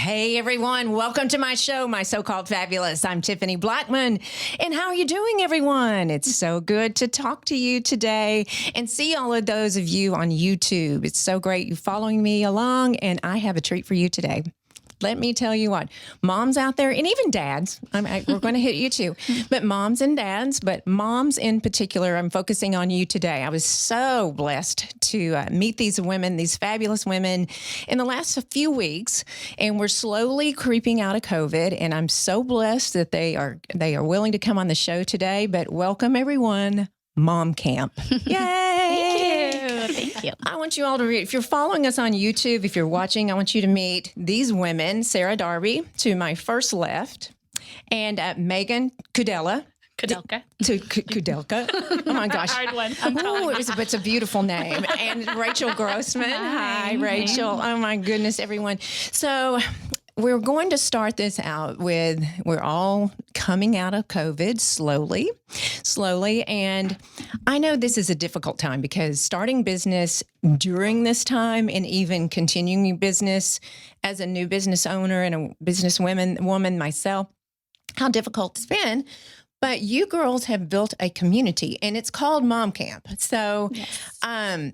Hey everyone, welcome to my show, My So-Called Fabulous. I'm Tiffany Blackman. And how are you doing, everyone? It's so good to talk to you today and see all of those of you on YouTube. It's so great you following me along, and I have a treat for you today. Let me tell you what, moms out there, and even dads, we're going to hit you too, but moms and dads, but moms in particular, I'm focusing on you today. I was so blessed to meet these women, these fabulous women in the last few weeks, and we're slowly creeping out of COVID, and I'm so blessed that they are willing to come on the show today, but welcome everyone, Mom Camp. Yay! Thank you. I want you all to read. If you're following us on YouTube, if you're watching, I want you to meet these women, Sarah Darby to my first left, and Megan Koudelka. Koudelka. Koudelka. Oh my gosh. Hard one. It's a beautiful name. And Rachel Grossman. Hi, Rachel. Oh my goodness, everyone. So we're going to start this out with, we're all coming out of COVID slowly. And I know this is a difficult time because starting business during this time and even continuing business as a new business owner and a business woman myself, how difficult it's been. But you girls have built a community, and it's called Mom Camp. So yes.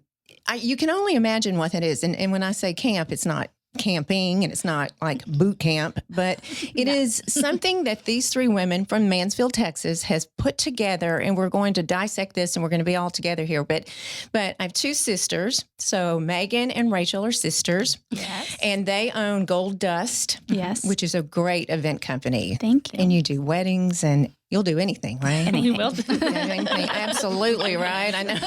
You can only imagine what that is. And when I say camp, it's not camping and it's not like boot camp, but it is something that these three women from Mansfield, Texas has put together, and we're going to dissect this and we're going to be all together here. But I have two sisters. So Megan and Rachel are sisters. Yes. And they own Gold Dust. Yes. Which is a great event company. Thank you. And you do weddings and you'll do anything, right? Anything. We will do anything. Absolutely, right? I know.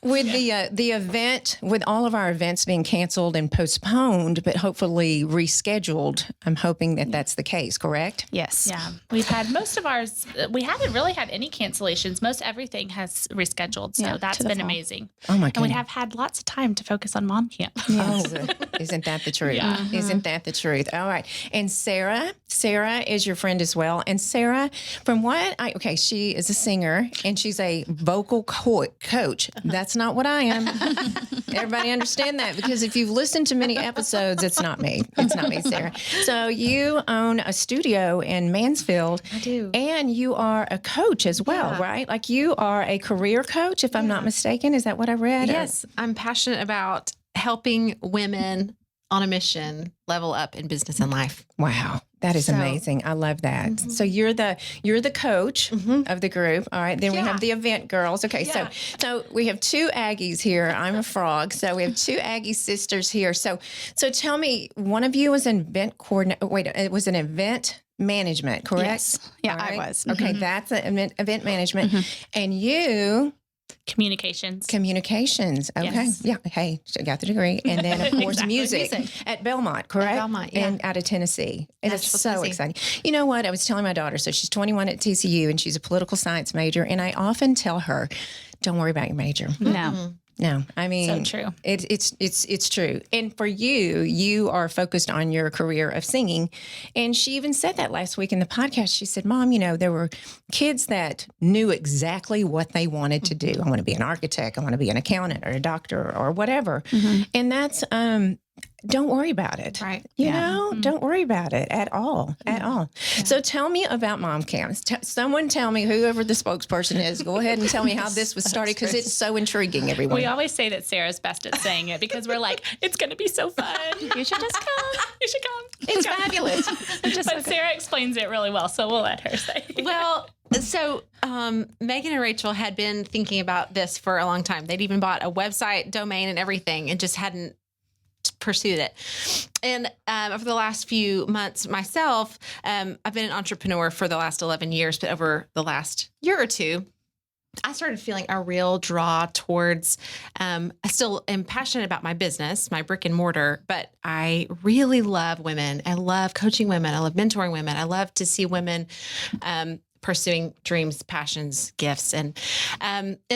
With the event, with all of our events being canceled and postponed, but hopefully rescheduled, I'm hoping that that's the case, correct? Yes. Yeah. We've had most of ours, we haven't really had any cancellations. Most everything has rescheduled. So that's been amazing. Oh my God. And we have had lots of time to focus on Mom Camp. Yes. Oh, isn't that the truth? Yeah. Isn't that the truth? All right. And Sarah is your friend as well. And Sarah, she is a singer and she's a vocal coach. That's not what I am. Everybody understand that, because if you've listened to many episodes, it's not me. It's not me, Sarah. So you own a studio in Mansfield. I do. And you are a coach as well, right? Like you are a career coach, if I'm not mistaken. Is that what I read? Yes. I'm passionate about helping women on a mission level up in business and life. Wow. That is amazing. I love that. Mm-hmm. So you're the coach of the group. All right. Then we have the event girls. Okay. Yeah. So we have two Aggies here. I'm a frog. So we have two Aggie sisters here. So tell me, one of you was an event coordinator. Wait, it was an event management, correct? Yes. Yeah, right. I was. Okay. That's event management. And you... Communications. Okay. Yes. Yeah. Hey, I got the degree. And then, of course, music at Belmont, correct? At Belmont, yeah. And out of Tennessee. And it's so Tennessee. exciting. You know what? I was telling my daughter, so she's 21 at TCU and she's a political science major. And I often tell her, don't worry about your major. No, I mean, so true. It's true. And for you are focused on your career of singing. And she even said that last week in the podcast. She said, Mom, there were kids that knew exactly what they wanted to do. I want to be an architect. I want to be an accountant or a doctor or whatever. And that's, don't worry about it. Right. You know, don't worry about it at all, at all. Yeah. So tell me about Mom Camp. Someone tell me, whoever the spokesperson is, go ahead and tell me how this was started, because it's so intriguing, everyone. We always say that Sarah's best at saying it because we're like, it's going to be so fun. You should just come. You should come. It's fabulous. But Sarah explains it really well, so we'll let her say. Well, so Megan and Rachel had been thinking about this for a long time. They'd even bought a website, domain, and everything, and just hadn't pursued it. And over the last few months myself, I've been an entrepreneur for the last 11 years, but over the last year or two, I started feeling a real draw towards, I still am passionate about my business, my brick and mortar, but I really love women. I love coaching women. I love mentoring women. I love to see women pursuing dreams, passions, gifts. And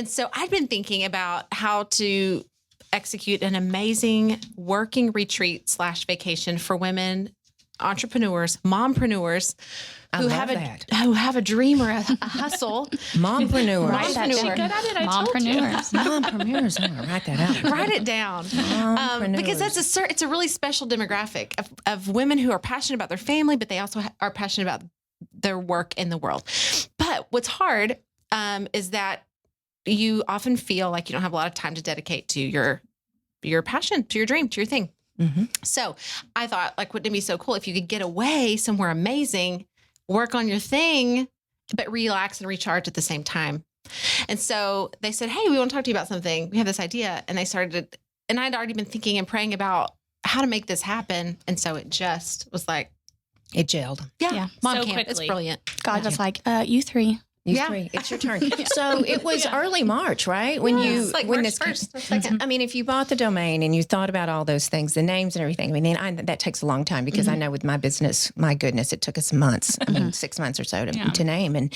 so I'd been thinking about how to execute an amazing working retreat / vacation for women entrepreneurs, mompreneurs I who love who have a dream or a hustle. Mompreneurs. Write that She's down. good at it. I told you. Mompreneurs. I'm going to write that out. Write it down. Because it's a really special demographic of women who are passionate about their family, but they also are passionate about their work in the world. But what's hard is that you often feel like you don't have a lot of time to dedicate to your passion, to your dream, to your thing. Mm-hmm. So I thought, like, wouldn't it be so cool if you could get away somewhere amazing, work on your thing, but relax and recharge at the same time. And so they said, hey, we want to talk to you about something. We have this idea. And they started, and I'd already been thinking and praying about how to make this happen. And so it just was like, It gelled. yeah. Mom So camp. quickly. It's brilliant. God was like, you three. You Yeah. three. It's your turn. So it was early March, right? When It's like when March this 1st or 2nd. I mean, if you bought the domain and you thought about all those things, the names and everything, I mean, that takes a long time because I know with my business, my goodness, it took us months. I mean, 6 months or so to name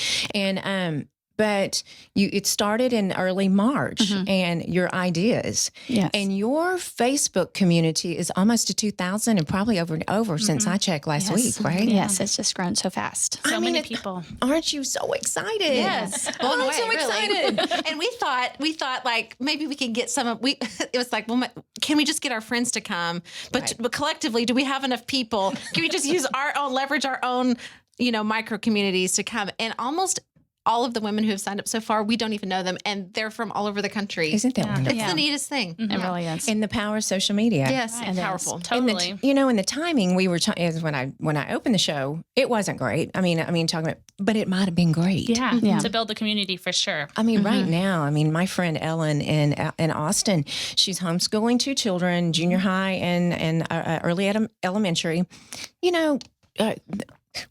but it started in early March and your ideas. Yes. And your Facebook community is almost to 2,000 and probably over since I checked last week, right? Yes, it's just grown so fast. So many it- people. Aren't you so excited? Yes. Oh, I'm away, so really. excited. And we thought like maybe we could get some of it was like, well, can we just get our friends to come? But collectively, do we have enough people? Can we just use leverage our own, micro communities to come? And almost all of the women who have signed up so far, we don't even know them, and they're from all over the country. Isn't that wonderful? It's the neatest thing. It really is. And the power of social media. Yes, It and is. powerful. Totally. And the timing we were is when I opened the show, it wasn't great. I mean talking about, but it might have been great. Yeah. Yeah. To build the community for sure. I mean, right now, I mean, my friend Ellen in Austin, she's homeschooling 2 children, junior high and early elementary.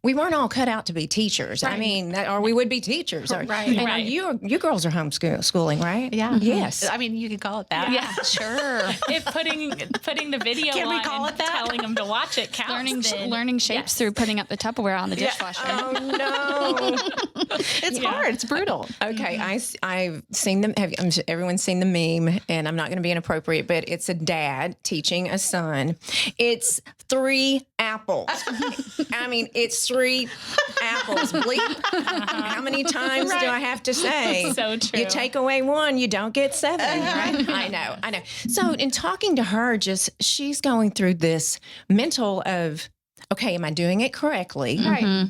We weren't all cut out to be teachers. Right. I mean, or we would be teachers. Right. And Right. you girls are homeschooling, right? Yeah. Yes. I mean, you could call it that. Yeah. Sure. If putting the video Can we on call and it that? telling them to watch it counts. Learning shapes through putting up the Tupperware on the dishwasher. Oh no. It's hard. It's brutal. Okay, I've seen them. I'm sure everyone's seen the meme, and I'm not going to be inappropriate, but it's a dad teaching a son. It's 3 apples. I mean, it's 3 apples. Bleep. How many times do I have to say? So true. You take away 1, you don't get 7. Right? I know. So in talking to her, she's going through this mental of, okay, am I doing it correctly? Right.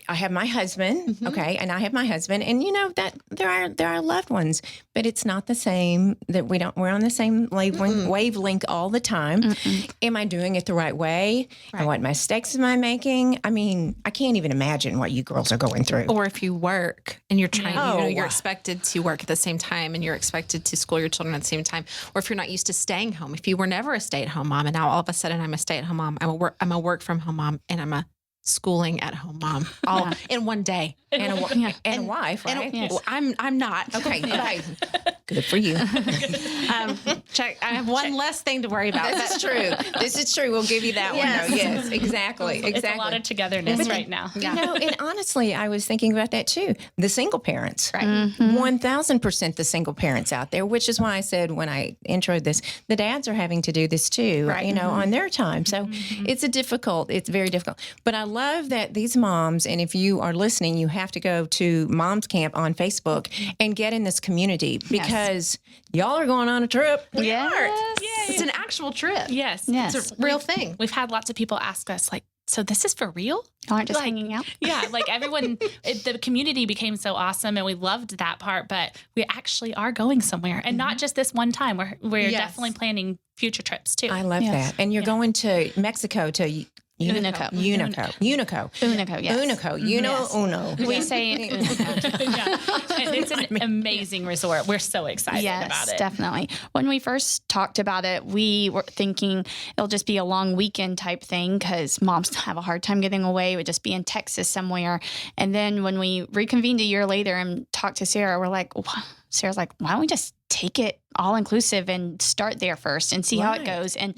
I have my husband, okay, and I have my husband, and that there are loved ones, but it's not the same. That we're on the same wavelength all the time. Am I doing it the right way? Right. And what mistakes am I making? I mean, I can't even imagine what you girls are going through. Or if you work and you're trying, Oh. you're expected to work at the same time and you're expected to school your children at the same time. Or if you're not used to staying home, if you were never a stay-at-home mom and now all of a sudden I'm a stay-at-home mom, I'm a work from home mom, and I'm a schooling at home mom all in one day. And a wife, And right? well, I'm not. Okay. Good for you. Check. I have one less thing to worry about. This is true. This is true. We'll give you that Yes. one. Yes, exactly. It's a lot of togetherness right now. And honestly, I was thinking about that too. The single parents, right? 1,000% the single parents out there, which is why I said when I introed this, the dads are having to do this too, Right. on their time. So it's very difficult. But I love that these moms, and if you are listening, you have to go to Moms Camp on Facebook and get in this community because y'all are going on a trip. It's an actual trip. Yes. Yes. It's a real thing. We've had lots of people ask us, like, so this is for real? Y'all aren't just hanging out. Yeah, like everyone, the community became so awesome, and we loved that part. But we actually are going somewhere, and not just this one time. We're Yes. definitely planning future trips too. I love that. And you're going to Mexico to Unico. Unico. Unico, yes. Unico. Uno. We say Unico. Yeah. And it's an amazing resort. We're so excited about Yes, it. definitely. When we first talked about it, we were thinking it'll just be a long weekend type thing because moms have a hard time getting away. It would just be in Texas somewhere. And then when we reconvened a year later and talked to Sarah, Sarah's like, why don't we just take it all inclusive and start there first and see how it goes, and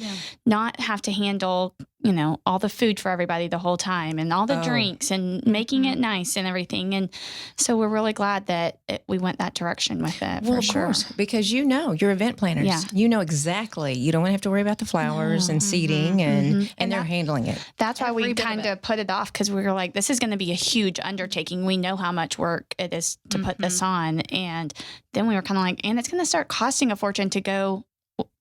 not have to handle, all the food for everybody the whole time and all the drinks and making it nice and everything. And so we're really glad that we went that direction with it. Well, for of sure. course, because you're event planners. Yeah. You know exactly. You don't have to worry about the flowers and seating, and they're handling it. That's why we Every bit of kind of put it off, because we were like, this is going to be a huge undertaking. We know how much work it is to put this on. And then we were kind of like, and it's going to start costing a fortune to go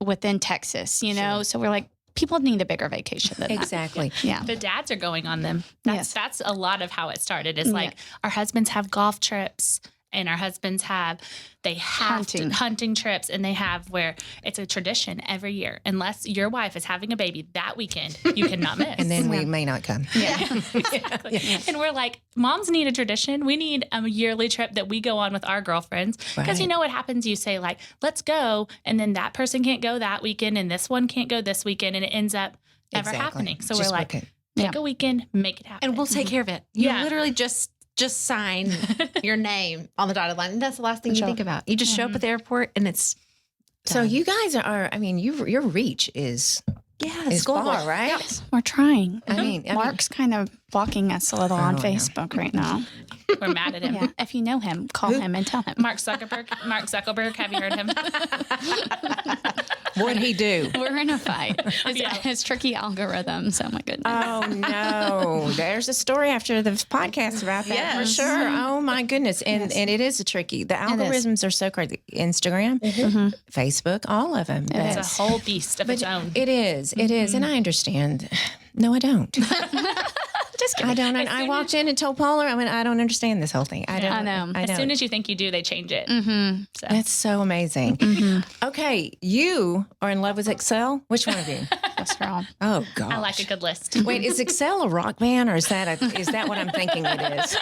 within Texas, So we're like, people need a bigger vacation than Exactly. that. Yeah. The dads are going on them. That's a lot of how it started. It's like Yeah. our husbands have golf trips, and our husbands have hunting trips, and they have where it's a tradition every year. Unless your wife is having a baby that weekend, you cannot miss. And then we may not come. Yeah, exactly. And we're like, moms need a tradition. We need a yearly trip that we go on with our girlfriends. Because you know what happens? You say like, let's go. And then that person can't go that weekend, and this one can't go this weekend. And it ends up never happening. So Just we're like, book it. pick a weekend, make it happen. And we'll take care of it. You Yeah. literally just sign your name on the dotted line. And that's the last thing you think about. You just show up at the airport and it's So you guys are, your reach is global. far, right? We're trying. I mean, Mark's kind of blocking us a little on no. Facebook right now. We're mad at him. Yeah. If you know him, call him and tell him. Mark Zuckerberg, have you heard him? What'd he do? We're in a fight. It's, Yeah. it's tricky algorithms. Oh my goodness. Oh no! There's a story after the podcast about that for sure. Oh my goodness! And it is a tricky. The algorithms are so crazy. Instagram, Facebook, all of them. It's a whole beast of its own. It is. It is, and I understand. No, I don't. Just kidding. I don't. And I walked in and told Paula, I don't understand this whole thing. I don't. I know. I As don't. soon as you think you do, they change it. So. That's so amazing. Okay, you are in love with Excel. Which one of you? Yes, girl. Oh God! I like a good list. Wait, is Excel a rock band, or is that what I'm thinking it is?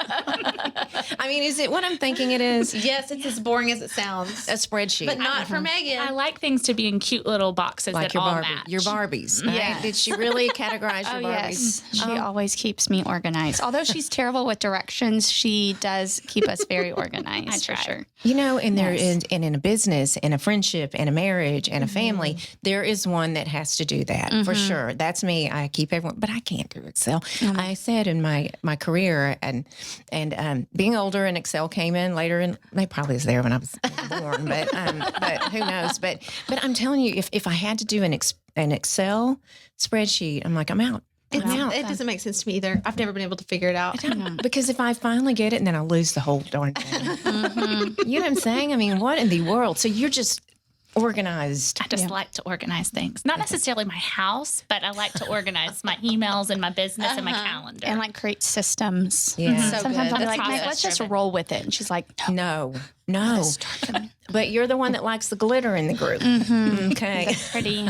I mean, is it what I'm thinking it is? Yes, it's as boring as it sounds. A spreadsheet, But not for Megan. I like things to be in cute little boxes like that your all Barbie, match. your Barbies. Right? Yes. Did she really categorize your Oh, Barbies? yes. She always keeps me organized. Although she's terrible with directions, she does keep us very organized for sure. You know, and there is, and in a business, in a friendship, in a marriage, and a family, there is one that has to do that for sure. That's me. I keep everyone, but I can't do Excel. I said in my career, and being older, and Excel came in later, and they probably was there when I was born, but who knows? But I'm telling you, if I had to do an Excel spreadsheet, I'm like, I'm out. It doesn't make sense to me either. I've never been able to figure it out. Because if I finally get it, and then I lose the whole darn thing. You know what I'm saying? I mean, what in the world? So you're just organized. I just like to organize things. Not necessarily my house, but I like to organize my emails and my business and my calendar. And like create systems. Yeah. So Sometimes good. I'm That's like, Meg, process let's just driven. roll with it. And she's like, No. But you're the one that likes the glitter in the group. Okay. pretty.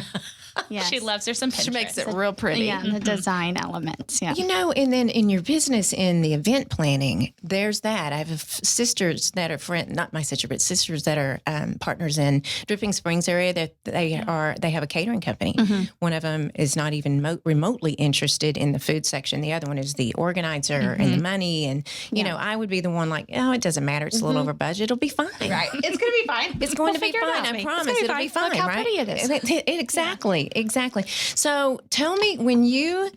Yes. She loves her some Pinterest. She makes it real pretty. Yeah, and the design elements. Yeah. You know, and then in your business, in the event planning, there's that. I have sisters that are not my sister, but sisters that are partners in Dripping Springs area. That they have a catering company. One of them is not even remotely interested in the food section. The other one is the organizer and the money. And you know, I would be the one like, oh, it doesn't matter. It's a little over budget. It'll be fine. Right. It's going to be fine. It's going to be figure it fine. out. I promise. It'll be fine. Look how right? pretty it is. Exactly. So tell me, when you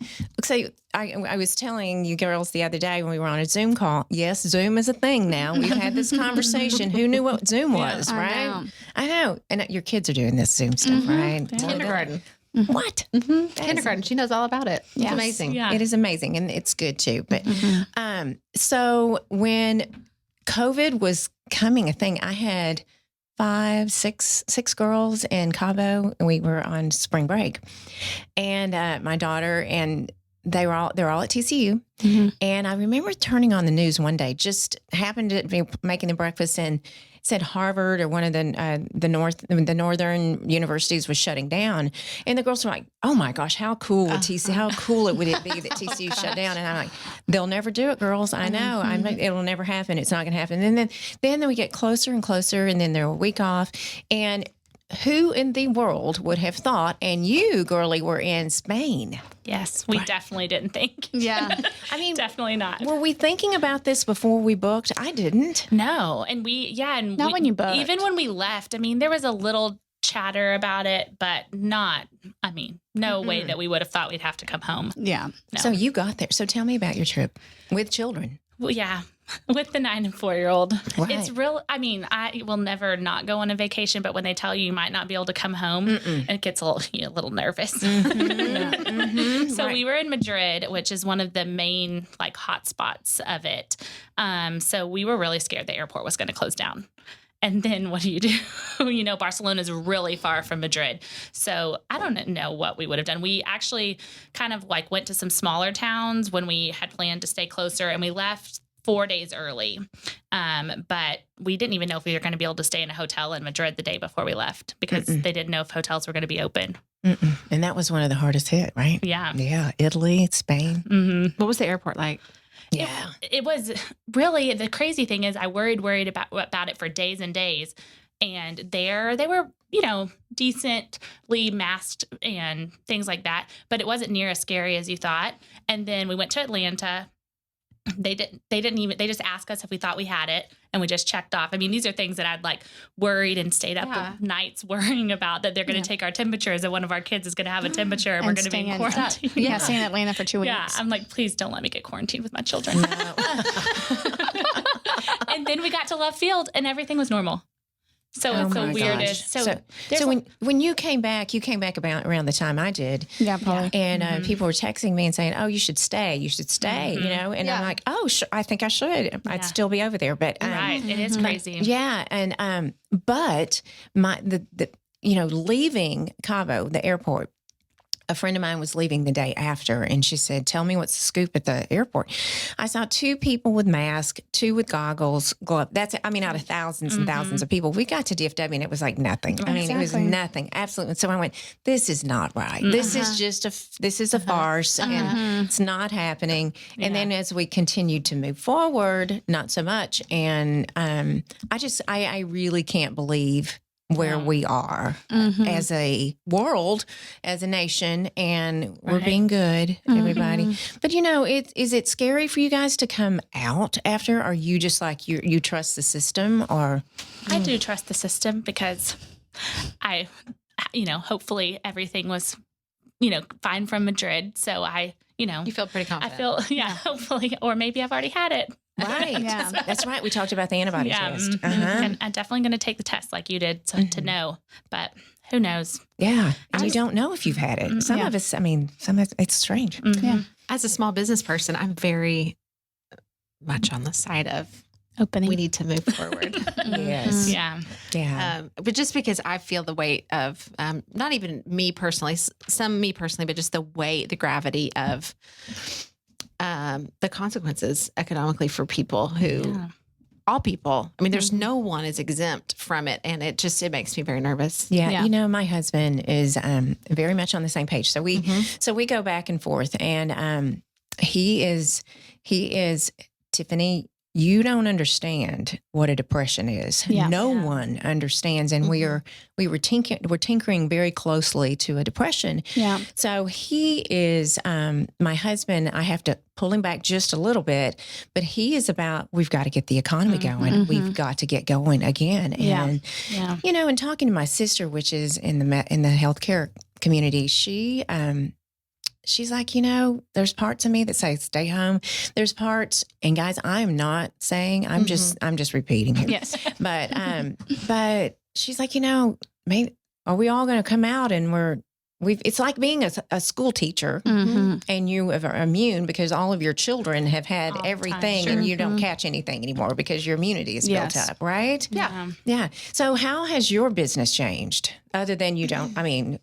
say, I was telling you girls the other day when we were on a Zoom call. Yes, Zoom is a thing now. We've had this conversation. Who knew what Zoom was, right? I know. And your kids are doing this Zoom stuff, right? Well, Kindergarten. What? Kindergarten. She knows all about it. It's amazing. Yeah. It is amazing, and it's good too. But so when COVID was coming a thing, I had six girls in Cabo, and we were on spring break, and my daughter, and they're all at TCU. And I remember turning on the news one day, just happened to be making the breakfast, and it said Harvard or one of the northern universities was shutting down, and the girls were like, "Oh my gosh, how cool would TCU? How cool would it be that TCU shut down?" And I'm like, "They'll never do it, girls. I know. It'll never happen. It's not going to happen." And then we get closer and closer, and then they're a week off, and who in the world would have thought? And you, girlie, were in Spain. Yes, we definitely didn't think. Yeah. I mean, Definitely not. were we thinking about this before we booked? I didn't. No. And Not when you booked. Even when we left, I mean, there was a little chatter about it, but no way that we would have thought we'd have to come home. Yeah. No. So you got there. So tell me about your trip with children. Well, yeah. With the 9 and 4-year-old, Right. it's real. I mean, I will never not go on a vacation, but when they tell you might not be able to come home, it gets a little nervous. So we were in Madrid, which is one of the main like hot spots of it. So we were really scared the airport was going to close down. And then what do? Barcelona is really far from Madrid. So I don't know what we would have done. We actually kind of like went to some smaller towns when we had planned to stay closer, and we left 4 days early. But we didn't even know if we were going to be able to stay in a hotel in Madrid the day before we left because they didn't know if hotels were going to be open. And that was one of the hardest hit, right? Yeah. Yeah. Italy, Spain. Mm-hmm. What was the airport like? Yeah. It was really, the crazy thing is I worried about it for days and days. And they were, decently masked and things like that, but it wasn't near as scary as you thought. And then we went to Atlanta. They just asked us if we thought we had it, and we just checked off. I mean, these are things that I'd like worried and stayed up nights worrying about, that they're going to take our temperatures and one of our kids is going to have a temperature and we're going to be in quarantine. Yeah, stay in Atlanta for 2 weeks. Yeah, I'm like, please don't let me get quarantined with my children. No. And then we got to Love Field and everything was normal. So it's the my weirdest. gosh. So when you came back about around the time I did. Yeah, probably. And people were texting me and saying, "Oh, you should stay. You should stay." And I'm like, "Oh, I think I should. I'd still be over there." But right, it is crazy. Yeah, and but leaving Cabo, the airport. A friend of mine was leaving the day after, and she said, "Tell me what's the scoop at the airport." I saw 2 people with masks, 2 with goggles, glove. Out of thousands and thousands of people. We got to DFW, and it was like nothing. I mean, it was nothing, absolutely. So I went, "This is not right. This is just a farce, and it's not happening." And then as we continued to move forward, not so much. And I really can't believe where we are as a world, as a nation, and we're being good, everybody. But is it scary for you guys to come out after? Are you just like you trust the system, or? I do trust the system because I, hopefully everything was, fine from Madrid. So You feel pretty confident. hopefully, or maybe I've already had it. Right. Yeah. That's right. We talked about the antibody test. And I'm definitely going to take the test like you did to know, but who knows? Yeah. And you don't know if you've had it. Some of us, it's strange. Yeah. As a small business person, I'm very much on the side of Opening. we need to move forward. Yes. Yeah. Yeah. But just because I feel the weight of, not even me personally, but just the gravity of the consequences economically for people all people. I mean, there's no one is exempt from it. And it makes me very nervous. Yeah. My husband is very much on the same page. So we go back and forth, and he is Tiffany. You don't understand what a depression is. Yeah. No one understands, and we're tinkering very closely to a depression. Yeah. So he is my husband. I have to pull him back just a little bit, but he is about, we've got to get the economy going. We've got to get going again. And and talking to my sister, which is in the healthcare community, she's like, there's parts of me that say stay home. There's parts, and guys, I'm not saying, I'm just repeating it. Yes. But she's like, maybe are we all going to come out and it's like being a school teacher, and you are immune because all of your children have had everything, and you don't catch anything anymore because your immunity is built up, right? Yeah. Yeah. So how has your business changed other than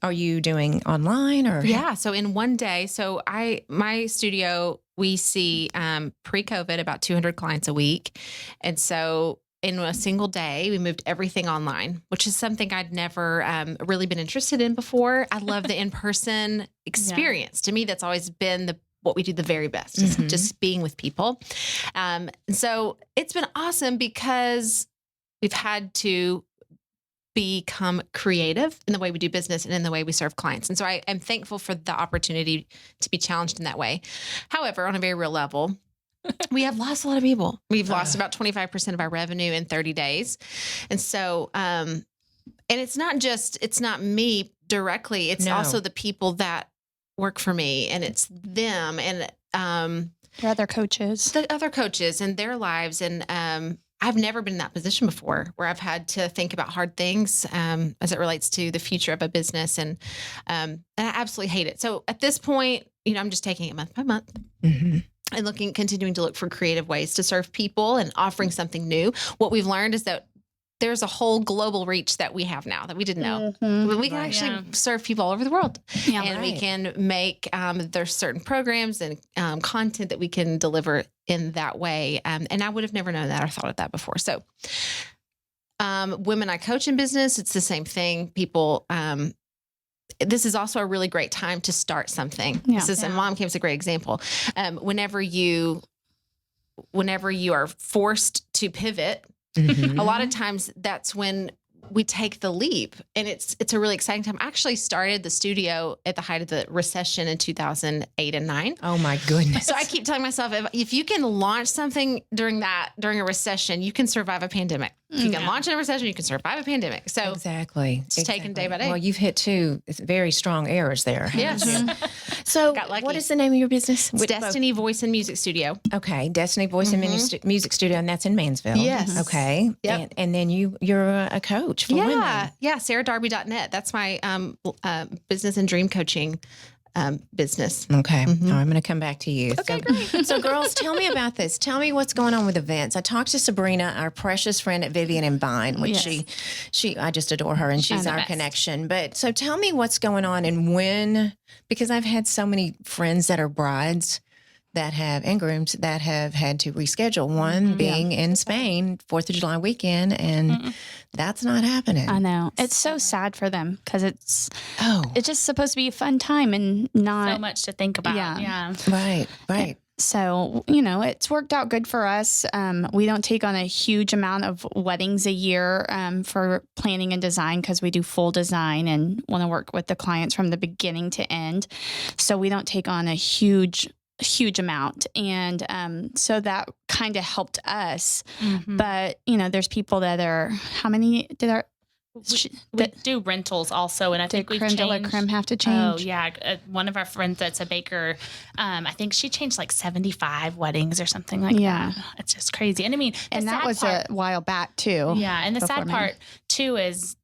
are you doing online or? Yeah. So in one day, my studio, we see pre-COVID about 200 clients a week. And so in a single day, we moved everything online, which is something I'd never really been interested in before. I love the in-person experience. To me, that's always been what we do the very best, just being with people. And so it's been awesome because we've had to become creative in the way we do business and in the way we serve clients. And so I am thankful for the opportunity to be challenged in that way. However, on a very real level, we have lost a lot of people. We've lost about 25% of our revenue in 30 days. And so, and it's not me directly. It's also the people that work for me, and it's them and, your other coaches, the other coaches and their lives. And, I've never been in that position before where I've had to think about hard things, as it relates to the future of a business. And I absolutely hate it. So at this point, I'm just taking it month by month. Mm-hmm. And continuing to look for creative ways to serve people and offering something new. What we've learned is that there's a whole global reach that we have now that we didn't know. Mm-hmm. We can actually serve people all over the world. Yeah, and we can make, there's certain programs and content that we can deliver in that way. And I would have never known that or thought of that before. So women I coach in business, it's the same thing. People, this is also a really great time to start something. Yeah. And Mom Camp's a great example. Whenever you are forced to pivot, mm-hmm. a lot of times that's when we take the leap, and it's a really exciting time. I actually started the studio at the height of the recession in 2008 and 9. Oh my goodness. So I keep telling myself, if you can launch something during a recession, you can survive a pandemic. If you can launch in a recession, you can survive a pandemic. So it's taken day by day. Well, you've hit two very strong errors there. Yes. So what is the name of your business? It's Destiny Voice and Music Studio. Okay. Destiny Voice and Music Studio. And that's in Mansville. Yes. Okay. Yep. And then you're a coach for women. Yeah. SarahDarby.net. That's my business and dream coaching business. Okay. Mm-hmm. I'm going to come back to you. Okay, great. So girls, tell me about this. Tell me what's going on with events. I talked to Sabrina, our precious friend at Vivian and Vine, which I just adore her, and she's our connection. But so tell me what's going on and when, because I've had so many friends that are brides and grooms that have had to reschedule, one being in Spain, 4th of July weekend, and that's not happening. I know. It's so sad for them because it's just supposed to be a fun time and not so much to think about. Yeah. Right. So, it's worked out good for us. We don't take on a huge amount of weddings a year for planning and design because we do full design and want to work with the clients from the beginning to end. So we don't take on a huge amount. And so that kind of helped us. Mm-hmm. But, there's people that are, how many did our... We do rentals also, and I think we've changed. Creme have to change? Oh, yeah. One of our friends that's a baker, I think she changed like 75 weddings or something like that. It's just crazy. And I mean, and that was a while back too. Yeah. And the sad part too is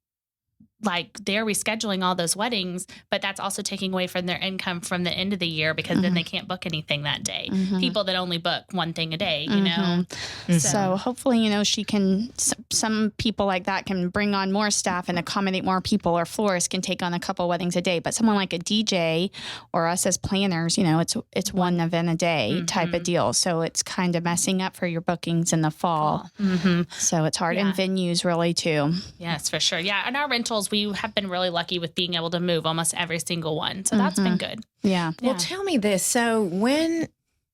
like they're rescheduling all those weddings, but that's also taking away from their income from the end of the year because then they can't book anything that day. Mm-hmm. People that only book one thing a day, you know? Mm-hmm. So hopefully, she can, some people like that can bring on more staff and accommodate more people, or florists can take on a couple weddings a day. But someone like a DJ or us as planners, it's one event a day type of deal. So it's kind of messing up for your bookings in the fall. Mm-hmm. So it's hard. And venues really too. Yes, for sure. Yeah. And our rentals, we have been really lucky with being able to move almost every single one. So that's been good. Yeah. Well, tell me this. So when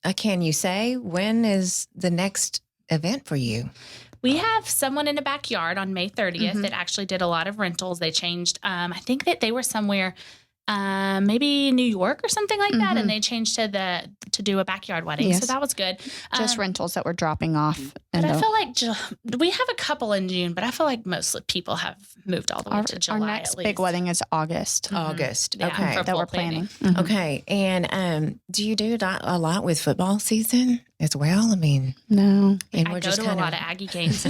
is the next event for you? We have someone in the backyard on May 30th that actually did a lot of rentals. They changed, I think that they were somewhere, maybe New York or something like that. And they changed to do a backyard wedding. Yes. So that was good. Just rentals that we're dropping off. But I feel like we have a couple in June, but I feel like most people have moved all the way to July. Our next big wedding is August. August. Yeah, okay. That we're planning. Mm-hmm. Okay. And do you do a lot with football season as well? I mean, no. And I go to a lot of Aggie games.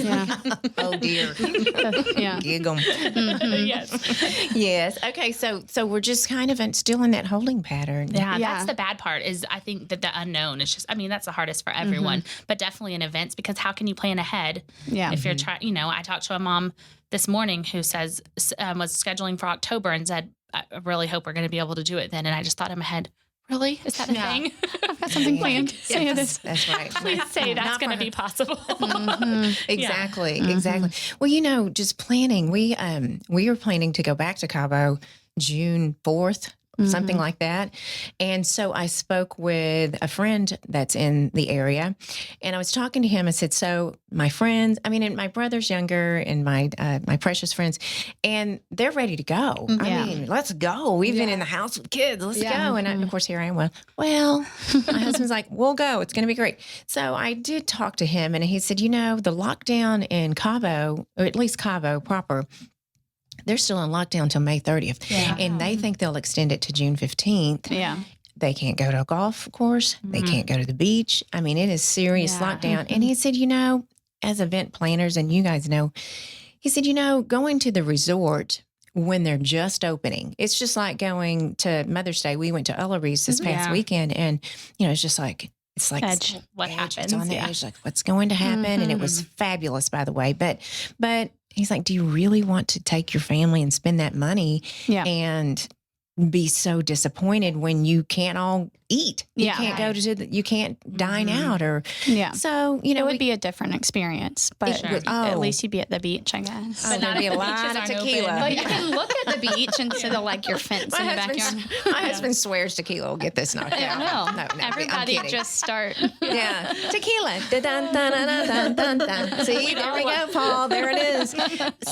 Oh dear. Giggle. Yes. Okay. So we're just kind of still in that holding pattern. Yeah. That's the bad part is I think that the unknown is just, that's the hardest for everyone, but definitely in events, because how can you plan ahead? Yeah. If you're trying, I talked to a mom this morning who says, was scheduling for October and said, I really hope we're going to be able to do it then. And I just thought in my head, really? Is that a thing? I've got something planned. Yes, that's right. Please say that's going to be possible. Exactly. Well, just planning. We are planning to go back to Cabo June 4th something like that. And so I spoke with a friend that's in the area, and I was talking to him. I said, so my friends, and my brother's younger, and my precious friends, and they're ready to go. I mean, let's go. We've been in the house with kids. Let's go. And of course, here I am. Well, my husband's like, we'll go. It's going to be great. So I did talk to him, and he said, the lockdown in Cabo, or at least Cabo proper, they're still in lockdown until May 30th. Yeah. And they think they'll extend it to June 15th. Yeah. They can't go to a golf course. They can't go to the beach. I mean, it is serious lockdown. And he said, as event planners, and you guys know, he said, going to the resort when they're just opening, it's just like going to Mother's Day. We went to Ullery's this past weekend, and, it's just like, it's like edge. What happens? It's on the edge, like what's going to happen. And it was fabulous, by the way. But he's like, do you really want to take your family and spend that money and be so disappointed when you can't all eat? You can't go to you can't dine out, or so it would be a different experience, but at least you'd be at the beach, I guess. But there'd be a lot of tequila. But you can look at the beach instead of like your fence in the backyard. My husband swears tequila will get this knocked out. No, everybody just start. Tequila. See, there we go, Paul. There it is.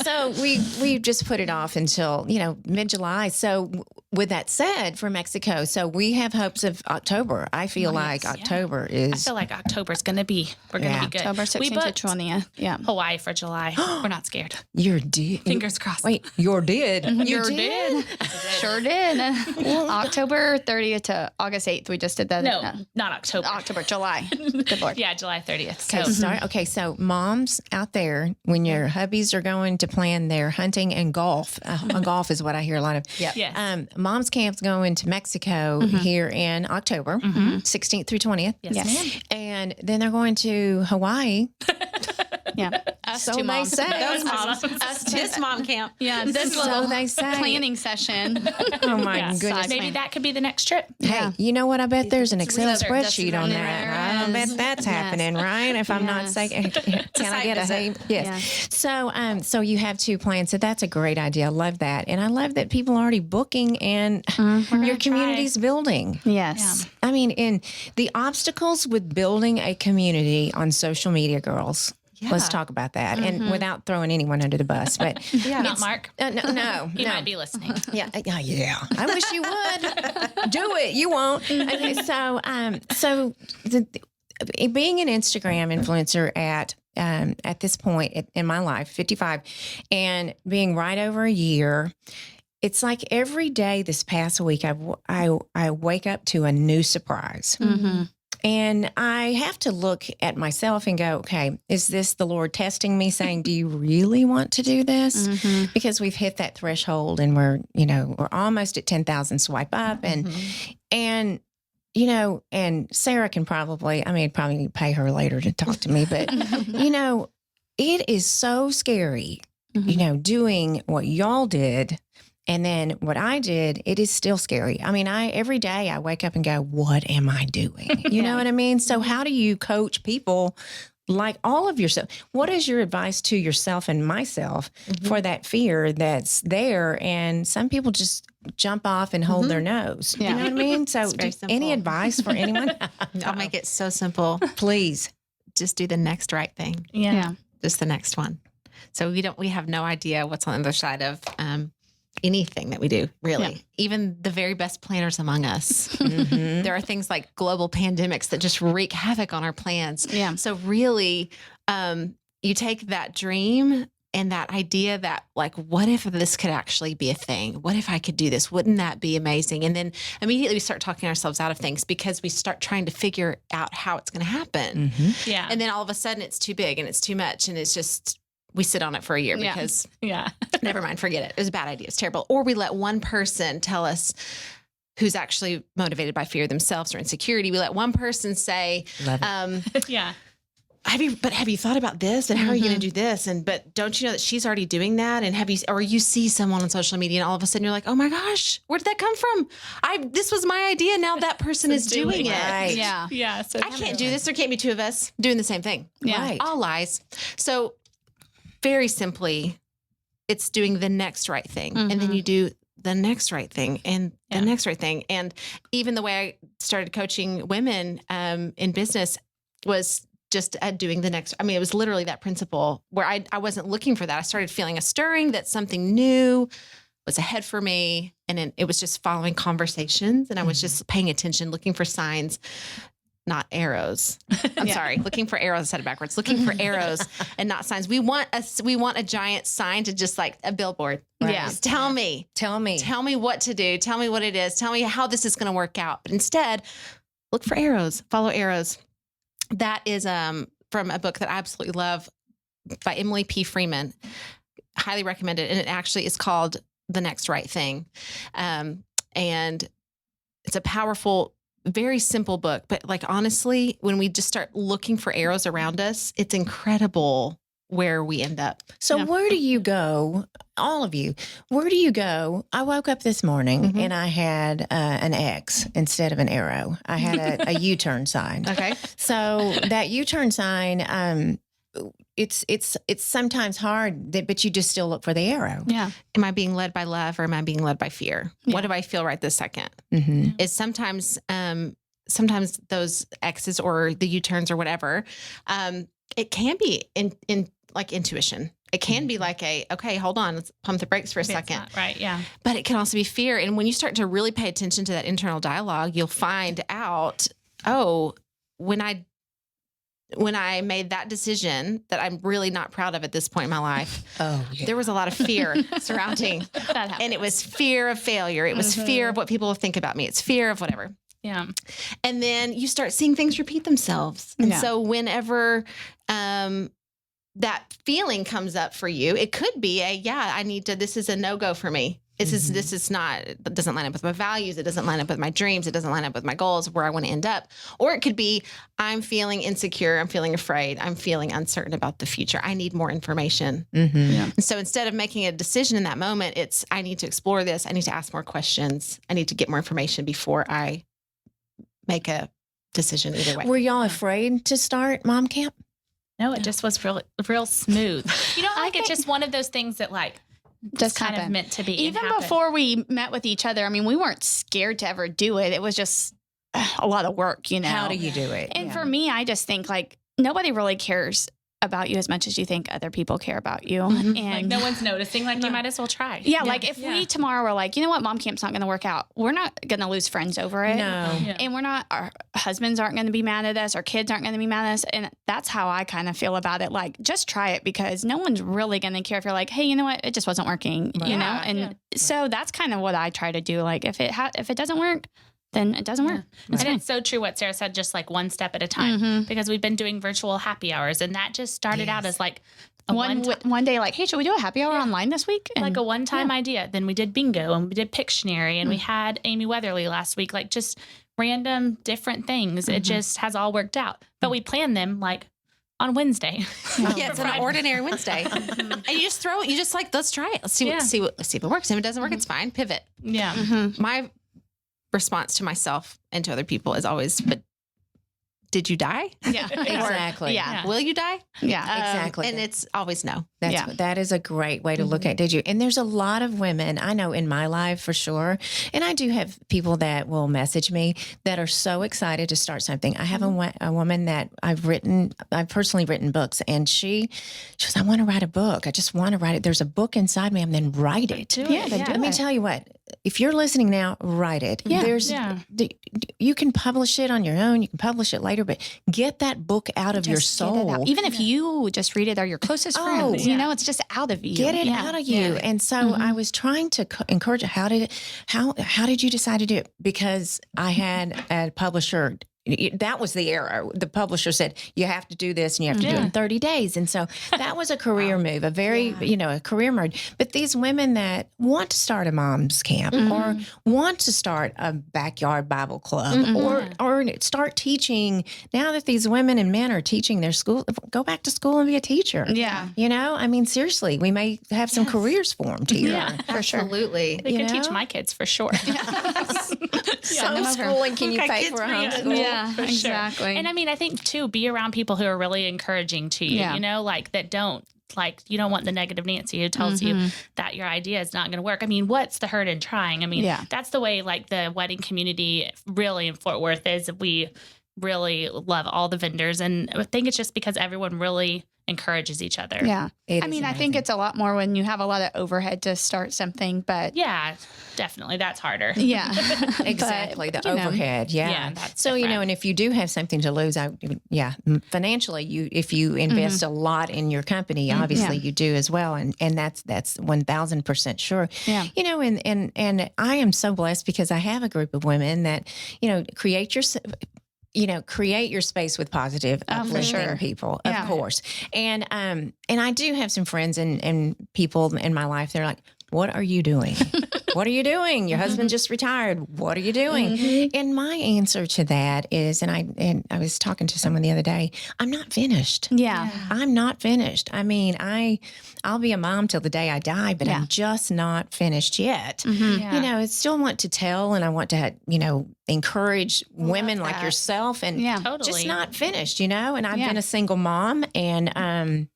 So we just put it off until mid-July. So with that said, for Mexico, so we have hopes of October. I feel like October is. I feel like October's going to be. We're going to be good. October 16th to 20th. Yeah. Hawaii for July. We're not scared. You're did. Fingers crossed. Wait, you're did. You did. Sure did. October 30th to August 8th. We just did that. No, not October. July. Good Lord. Yeah, July 30th. So moms out there, when your hubbies are going to plan their hunting and golf, golf is what I hear a lot of. Yes. Mom's camp's going to Mexico here in October, 16th through 20th. Yes, ma'am. And then they're going to Hawaii. Us So two they moms. say. Those moms. This mom camp. Yeah, this So little they say. planning session. Oh my goodness. Maybe that could be the next trip. Hey, you know what? I bet there's an Excel Those are spreadsheet on There that. I bet is. that's happening, right? If I'm not saying, can I get a hey? Yes. So you have two plans. So that's a great idea. I love that. And I love that people are already booking and your community's building. Yes. I mean, in the obstacles with building a community on social media, girls. Let's talk about that, and without throwing anyone under the bus. But Not Mark. no, He might be listening. Yeah. I wish you would do it. You won't. Okay, so being an Instagram influencer at this point in my life, 55, and being right over a year. It's like every day this past week, I wake up to a new surprise. And I have to look at myself and go, okay, is this the Lord testing me, saying, do you really want to do this? Because we've hit that threshold, and we're almost at 10,000 swipe up, and Sarah can probably need to pay her later to talk to me, but it is so scary, doing what y'all did. And then what I did, it is still scary. I mean, every day I wake up and go, what am I doing? You know what I mean? So how do you coach people like all of yourself? What is your advice to yourself and myself for that fear that's there? And some people just jump off and hold their nose. You know what I mean? So any advice for anyone? I'll make it so simple. Please. Just do the next right thing. Yeah. Just the next one. So we have no idea what's on the other side of anything that we do, really. Even the very best planners among us. There are things like global pandemics that just wreak havoc on our plans. Yeah. So really, you take that dream and that idea that, like, what if this could actually be a thing? What if I could do this? Wouldn't that be amazing? And then immediately we start talking ourselves out of things because we start trying to figure out how it's going to happen. Yeah. And then all of a sudden it's too big and it's too much, and it's just, we sit on it for a year because never mind, forget it. It was a bad idea. It's terrible. Or we let one person tell us, who's actually motivated by fear themselves or insecurity. We let one person say, have you thought about this? And how are you going to do this? But don't you know that she's already doing that? And or you see someone on social media and all of a sudden you're like, oh my gosh, where did that come from? This was my idea. Now that person is doing it. Right. Yeah. Yeah. So I can't do this. There can't be two of us doing the same thing. Yeah. Right. All lies. So very simply, it's doing the next right thing. And then you do the next right thing and the next right thing. And even the way I started coaching women in business was just doing the next. I mean, it was literally that principle where I wasn't looking for that. I started feeling a stirring that something new was ahead for me. And it was just following conversations. And I was just paying attention, looking for signs, not arrows. I'm sorry. Looking for arrows. I said it backwards. Looking for arrows and not signs. We want a giant sign to just like a billboard. Right. Yeah. Just tell me what to do. Tell me what it is. Tell me how this is going to work out. But instead, look for arrows, follow arrows. That is from a book that I absolutely love by Emily P. Freeman. Highly recommended. And it actually is called The Next Right Thing. And it's a powerful, very simple book. But like, honestly, when we just start looking for arrows around us, it's incredible where we end up. So where do you go, all of you, where do you go? I woke up this morning and I had an X instead of an arrow. I had a U-turn sign. Okay. So that U-turn sign, it's sometimes hard, but you just still look for the arrow. Yeah. Am I being led by love or am I being led by fear? Yeah. What do I feel right this second? Mm-hmm. Is sometimes those X's or the U-turns or whatever, it can be in like intuition. It can be like okay, hold on, let's pump the brakes for a second. Right. Yeah. But it can also be fear. And when you start to really pay attention to that internal dialogue, you'll find out, when I made that decision that I'm really not proud of at this point in my life, there was a lot of fear surrounding. And it was fear of failure. It was fear of what people will think about me. It's fear of whatever. Yeah. And then you start seeing things repeat themselves. And so whenever that feeling comes up for you, it could be this is a no-go for me. This is not, it doesn't line up with my values. It doesn't line up with my dreams. It doesn't line up with my goals, where I want to end up. Or it could be, I'm feeling insecure. I'm feeling afraid. I'm feeling uncertain about the future. I need more information. And so instead of making a decision in that moment, it's, I need to explore this. I need to ask more questions. I need to get more information before I make a decision either way. Were y'all afraid to start mom camp? No, it just was real smooth. It's just one of those things that like just kind of meant to be. Even before we met with each other, I mean, we weren't scared to ever do it. It was just a lot of work, How do you do it? And for me, I just think like nobody really cares about you as much as you think other people care about you. And like no one's noticing, like you might as well try. Yeah. Like if we tomorrow were like, you know what, mom camp's not going to work out. We're not going to lose friends over it. No. Yeah. And our husbands aren't going to be mad at us. Our kids aren't going to be mad at us. And that's how I kind of feel about it. Like just try it, because no one's really going to care if you're like, hey, you know what, it just wasn't working, you know? And so that's kind of what I try to do. Like if it doesn't work, then it doesn't work. And it's so true what Sarah said, just like one step at a time, because we've been doing virtual happy hours, and that just started out as like one day, like, hey, should we do a happy hour online this week? And like a one-time idea. Then we did bingo and we did Pictionary and we had Amy Weatherly last week, like just random different things. It just has all worked out, but we planned them like on Wednesday. It's an ordinary Wednesday. And you just let's try it. Let's see what works. If it doesn't work, it's fine. Pivot. Yeah. My response to myself and to other people is always, but did you die? Yeah, exactly. Yeah. Will you die? Yeah, exactly. And it's always no. That is a great way to look at it. Did you? And there's a lot of women I know in my life for sure. And I do have people that will message me that are so excited to start something. I have a woman that I've personally written books, and she goes, I want to write a book. I just want to write it. There's a book inside me, and then write it. Let me tell you what, if you're listening now, write it. You can publish it on your own. You can publish it later, but get that book out of your soul. Even if you just read it or your closest friends, you know, it's just out of you. Get it out of you. And so I was trying to encourage her. How did you decide to do it? Because I had a publisher. That was the arrow. The publisher said, you have to do this and you have to do it in 30 days. And so that was a career move, a very, a career move. But these women that want to start a mom's camp or want to start a backyard Bible club or start teaching, now that these women and men are teaching their school, go back to school and be a teacher. Yeah. I mean, seriously, we may have some careers formed here. Yeah, for sure. Absolutely. They could teach my kids for sure. Homeschooling, can you pay for a homeschool? Yeah, for exactly. Sure. And I mean, I think too, be around people who are really encouraging to you, like that don't like, you don't want the negative Nancy who tells you that your idea is not going to work. I mean, what's the hurt in trying? I mean, that's the way like the wedding community really in Fort Worth is. We really love all the vendors. And I think it's just because everyone really encourages each other. Yeah. I mean, amazing. I think it's a lot more when you have a lot of overhead to start something, but Yeah, definitely. That's harder. yeah. Exactly. But, the overhead. Yeah. that's So, different. and if you do have something to lose, financially, if you invest a lot in your company, obviously you do as well. And that's 1000% sure. Yeah. And I am so blessed because I have a group of women that, create your space with positive, uplifting people, of course. And I do have some friends and people in my life. They're like, what are you doing? What are you doing? Your husband just retired. What are you doing? And my answer to that is, and I was talking to someone the other day, I'm not finished. Yeah. I'm not finished. I mean, I'll be a mom till the day I die, but I'm just not finished yet. I still want to tell, and I want to, encourage women like yourself, and just not finished, And I've been a single mom, and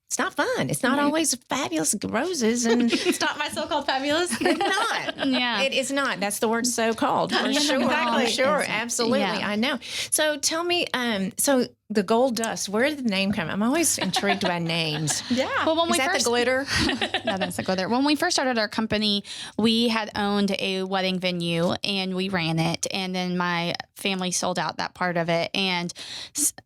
it's not fun. It's not always fabulous roses, and It's not my so-called fabulous. it's not. Yeah. It is not. That's the word so-called. For sure. Exactly. For sure. Absolutely. Yeah. I know. So tell me, so the gold dust, where did the name come? I'm always intrigued by names. Yeah. Well, when Is that the glitter? No, that's the glitter. When we first started our company, we had owned a wedding venue and we ran it. And then my family sold out that part of it. And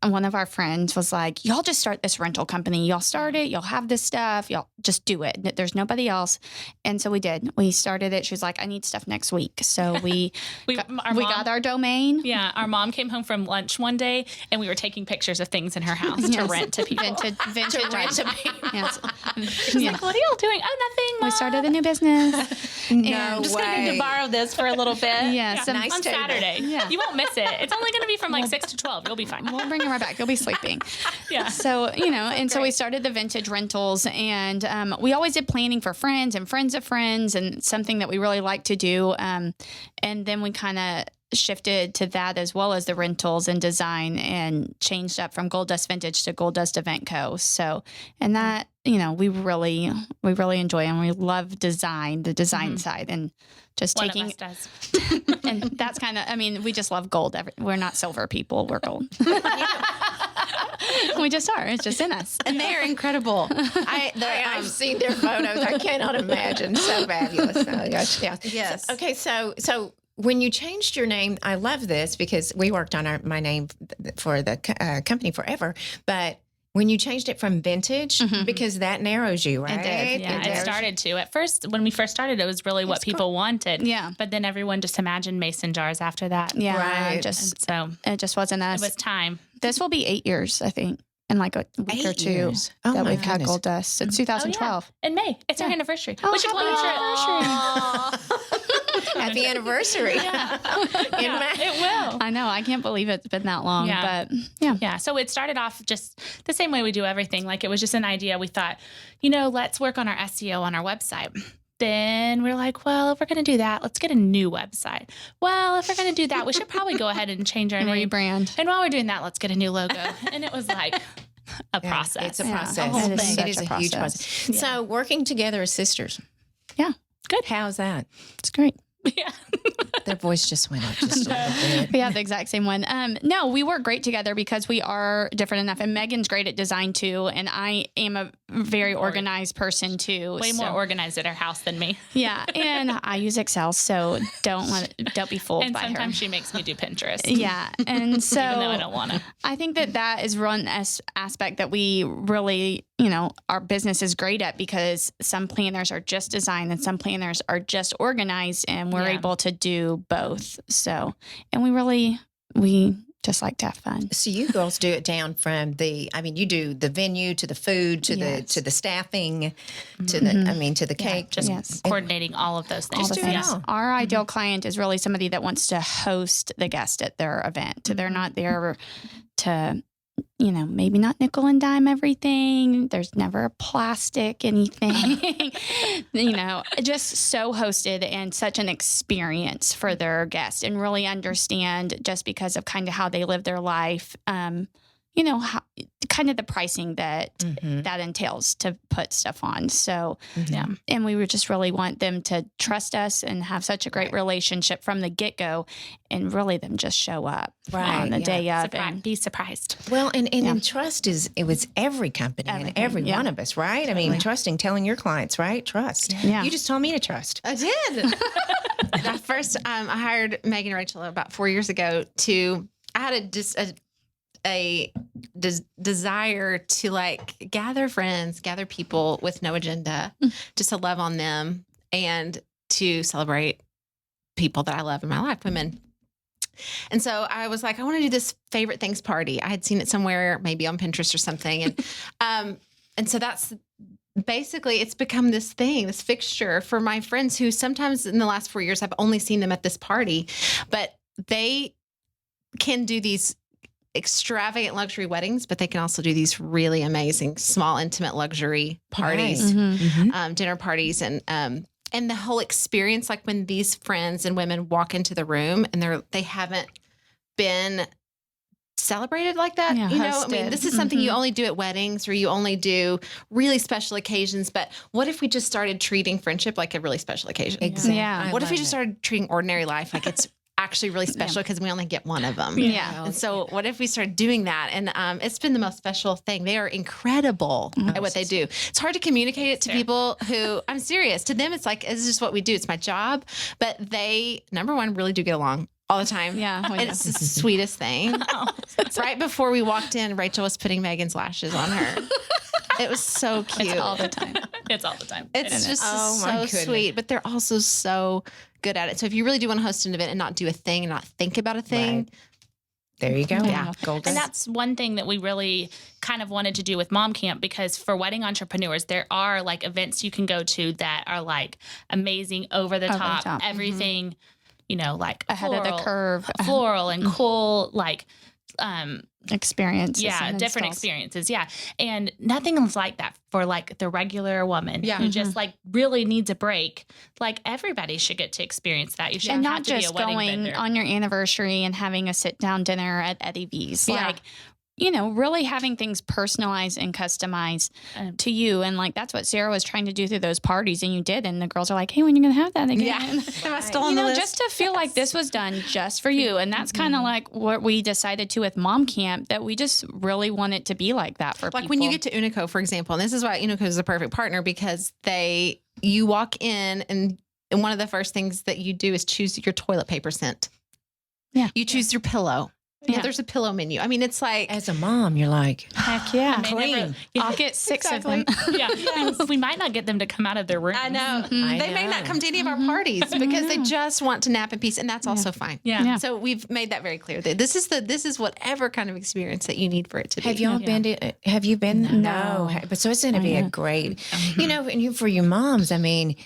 one of our friends was like, y'all just start this rental company. Y'all start it. Y'all have this stuff. Y'all just do it. There's nobody else. And so we did. We started it. She was like, I need stuff next week. So we got our domain. Yeah, our mom came home from lunch one day, and we were taking pictures of things in her house to rent to people. Vintage to people. Yes. She's like, what are y'all doing? Oh, nothing, Mom. We started a new business. No I'm just going to way. need to borrow this for a little bit. Yes. Yeah, Nice on table. Saturday. Yeah. You won't miss it. It's only going to be from like 6 to 12. You'll be fine. We'll bring her right back. You'll be sleeping. Yeah. So, and so we started the vintage rentals, and we always did planning for friends and friends of friends, and something that we really like to do. And then we kind of shifted to that as well as the rentals and design, and changed up from Gold Dust Vintage to Gold Dust Event Co. So, and that, we really enjoy, and we love the design side, and just One taking, of us does. and that's kind of, we just love gold. We're not silver people. We're gold. We just are. It's just in us. And they are incredible. I've seen their photos. I cannot imagine. So fabulous. Oh, gosh, yeah. Yes. Okay, so when you changed your name, I love this because we worked on my name for the company forever, but when you changed it from vintage, because that narrows you, right? It did. Yeah, it narrows started to. At first, when we first started, it was really what people wanted. Yeah. But then everyone just imagined mason jars after that. Yeah. Right. It just wasn't us. It was time. This will be 8 years, I think, in like a week or 8 two years. Oh, that my we've had goodness. Gold Dust since 2012. In May. It's our anniversary. Oh, we should plan a trip. Happy anniversary. Yeah. In May. It will. I know. I can't believe it's been that long, Yeah. but yeah. Yeah. So it started off just the same way we do everything. Like it was just an idea. We thought, let's work on our SEO on our website. Then we're like, well, if we're going to do that, let's get a new website. Well, if we're going to do that, we should probably go ahead and change our name. Rebrand. And while we're doing that, let's get a new logo. And it was like a Yeah, process. It's a Yeah. process. The whole It thing. is Such a a huge process. process. So working together as sisters. Yeah. Good. How's that? It's great. Yeah. Their voice just went up just a little bit. We have the exact same one. No, we work great together because we are different enough. And Megan's great at design too. And I am a very organized person too. Way more organized at our house than me. Yeah. And I use Excel. So don't be fooled And by her. sometimes she makes me do Pinterest. Yeah. And so Even though I don't want to. I think that is one aspect that we really, our business is great at, because some planners are just design and some planners are just organized, and we're Yeah. able to do both. So, and we just like to have fun. So you girls do it down from you do the venue to the food to Yes. the staffing to the cake. Just Yes. coordinating all of those things. All the do it things. all. Our ideal client is really somebody that wants to host the guest at their event. They're not there to, maybe not nickel and dime everything. There's never a plastic anything, just so hosted and such an experience for their guests, and really understand, just because of kind of how they live their life, kind of the pricing that that entails to put stuff on. So, and we would just really want them to trust us and have such a great relationship from the get-go, and really them just show up on the day of and be surprised. Well, and trust it was every company and every one of us, right? I mean, trusting, telling your clients, right? Trust. Yeah. You just told me to trust. I did. At first, I hired Megan and Rachel about 4 years ago I had a desire to like gather friends, gather people with no agenda, just to love on them and to celebrate people that I love in my life, women. And so I was like, I want to do this favorite things party. I had seen it somewhere, maybe on Pinterest or something. And so that's basically, it's become this thing, this fixture for my friends who sometimes in the last 4 years, I've only seen them at this party, but they can do these extravagant luxury weddings, but they can also do these really amazing, small, intimate luxury parties, dinner parties. And the whole experience, like when these friends and women walk into the room and they haven't been celebrated like that, I mean, this is something you only do at weddings or you only do really special occasions. But what if we just started treating friendship like a really special occasion? Exactly. Yeah. What if we just started treating ordinary life like it's actually really special because we only get one of them? Yeah. And so what if we started doing that? And it's been the most special thing. They are incredible at what they do. It's hard to communicate it to people who, I'm serious, to them it's like, it's just what we do. It's my job. But they, number one, really do get along all the time. Yeah. And it's the sweetest thing. Right before we walked in, Rachel was putting Megan's lashes on her. It was so cute. It's all the time. It's all the time. It's just so sweet, but they're also so good at it. So if you really do want to host an event and not do a thing and not think about a thing, there you go. Yeah. Golden. And that's one thing that we really kind of wanted to do with Mom Camp, because for wedding entrepreneurs, there are like events you can go to that are like amazing, over the top, everything, like ahead of the curve, floral and cool, like, experiences. Yeah, different experiences. Yeah. And nothing's like that for like the regular woman who just like really needs a break. Like everybody should get to experience that. You shouldn't have to be a wedding going vendor. on your anniversary and having a sit down dinner at Eddie V's. Like, really having things personalized and customized to you. And like, that's what Sarah was trying to do through those parties, and you did. And the girls are like, hey, when are you going to have that again? Yeah. Am I still on the list? Just to feel like this was done just for you. And that's kind of like what we decided to with Mom Camp, that we just really want it to be like that for people. Like when you get to Unico, for example, and this is why Unico is a perfect partner, because you walk in and one of the first things that you do is choose your toilet paper scent. Yeah. You choose your pillow. Yeah, there's a pillow menu. I mean, it's like, as a mom, you're like, heck yeah, clean. I'll get 6 of them. And we might not get them to come out of their room. I know. They may not come to any of our parties because they just want to nap in peace, and that's also fine. Yeah. So we've made that very clear. That this is whatever kind of experience that you need for it to be. Have y'all been to? Have you been? No. But so it's going to be a great, and for your moms. I mean,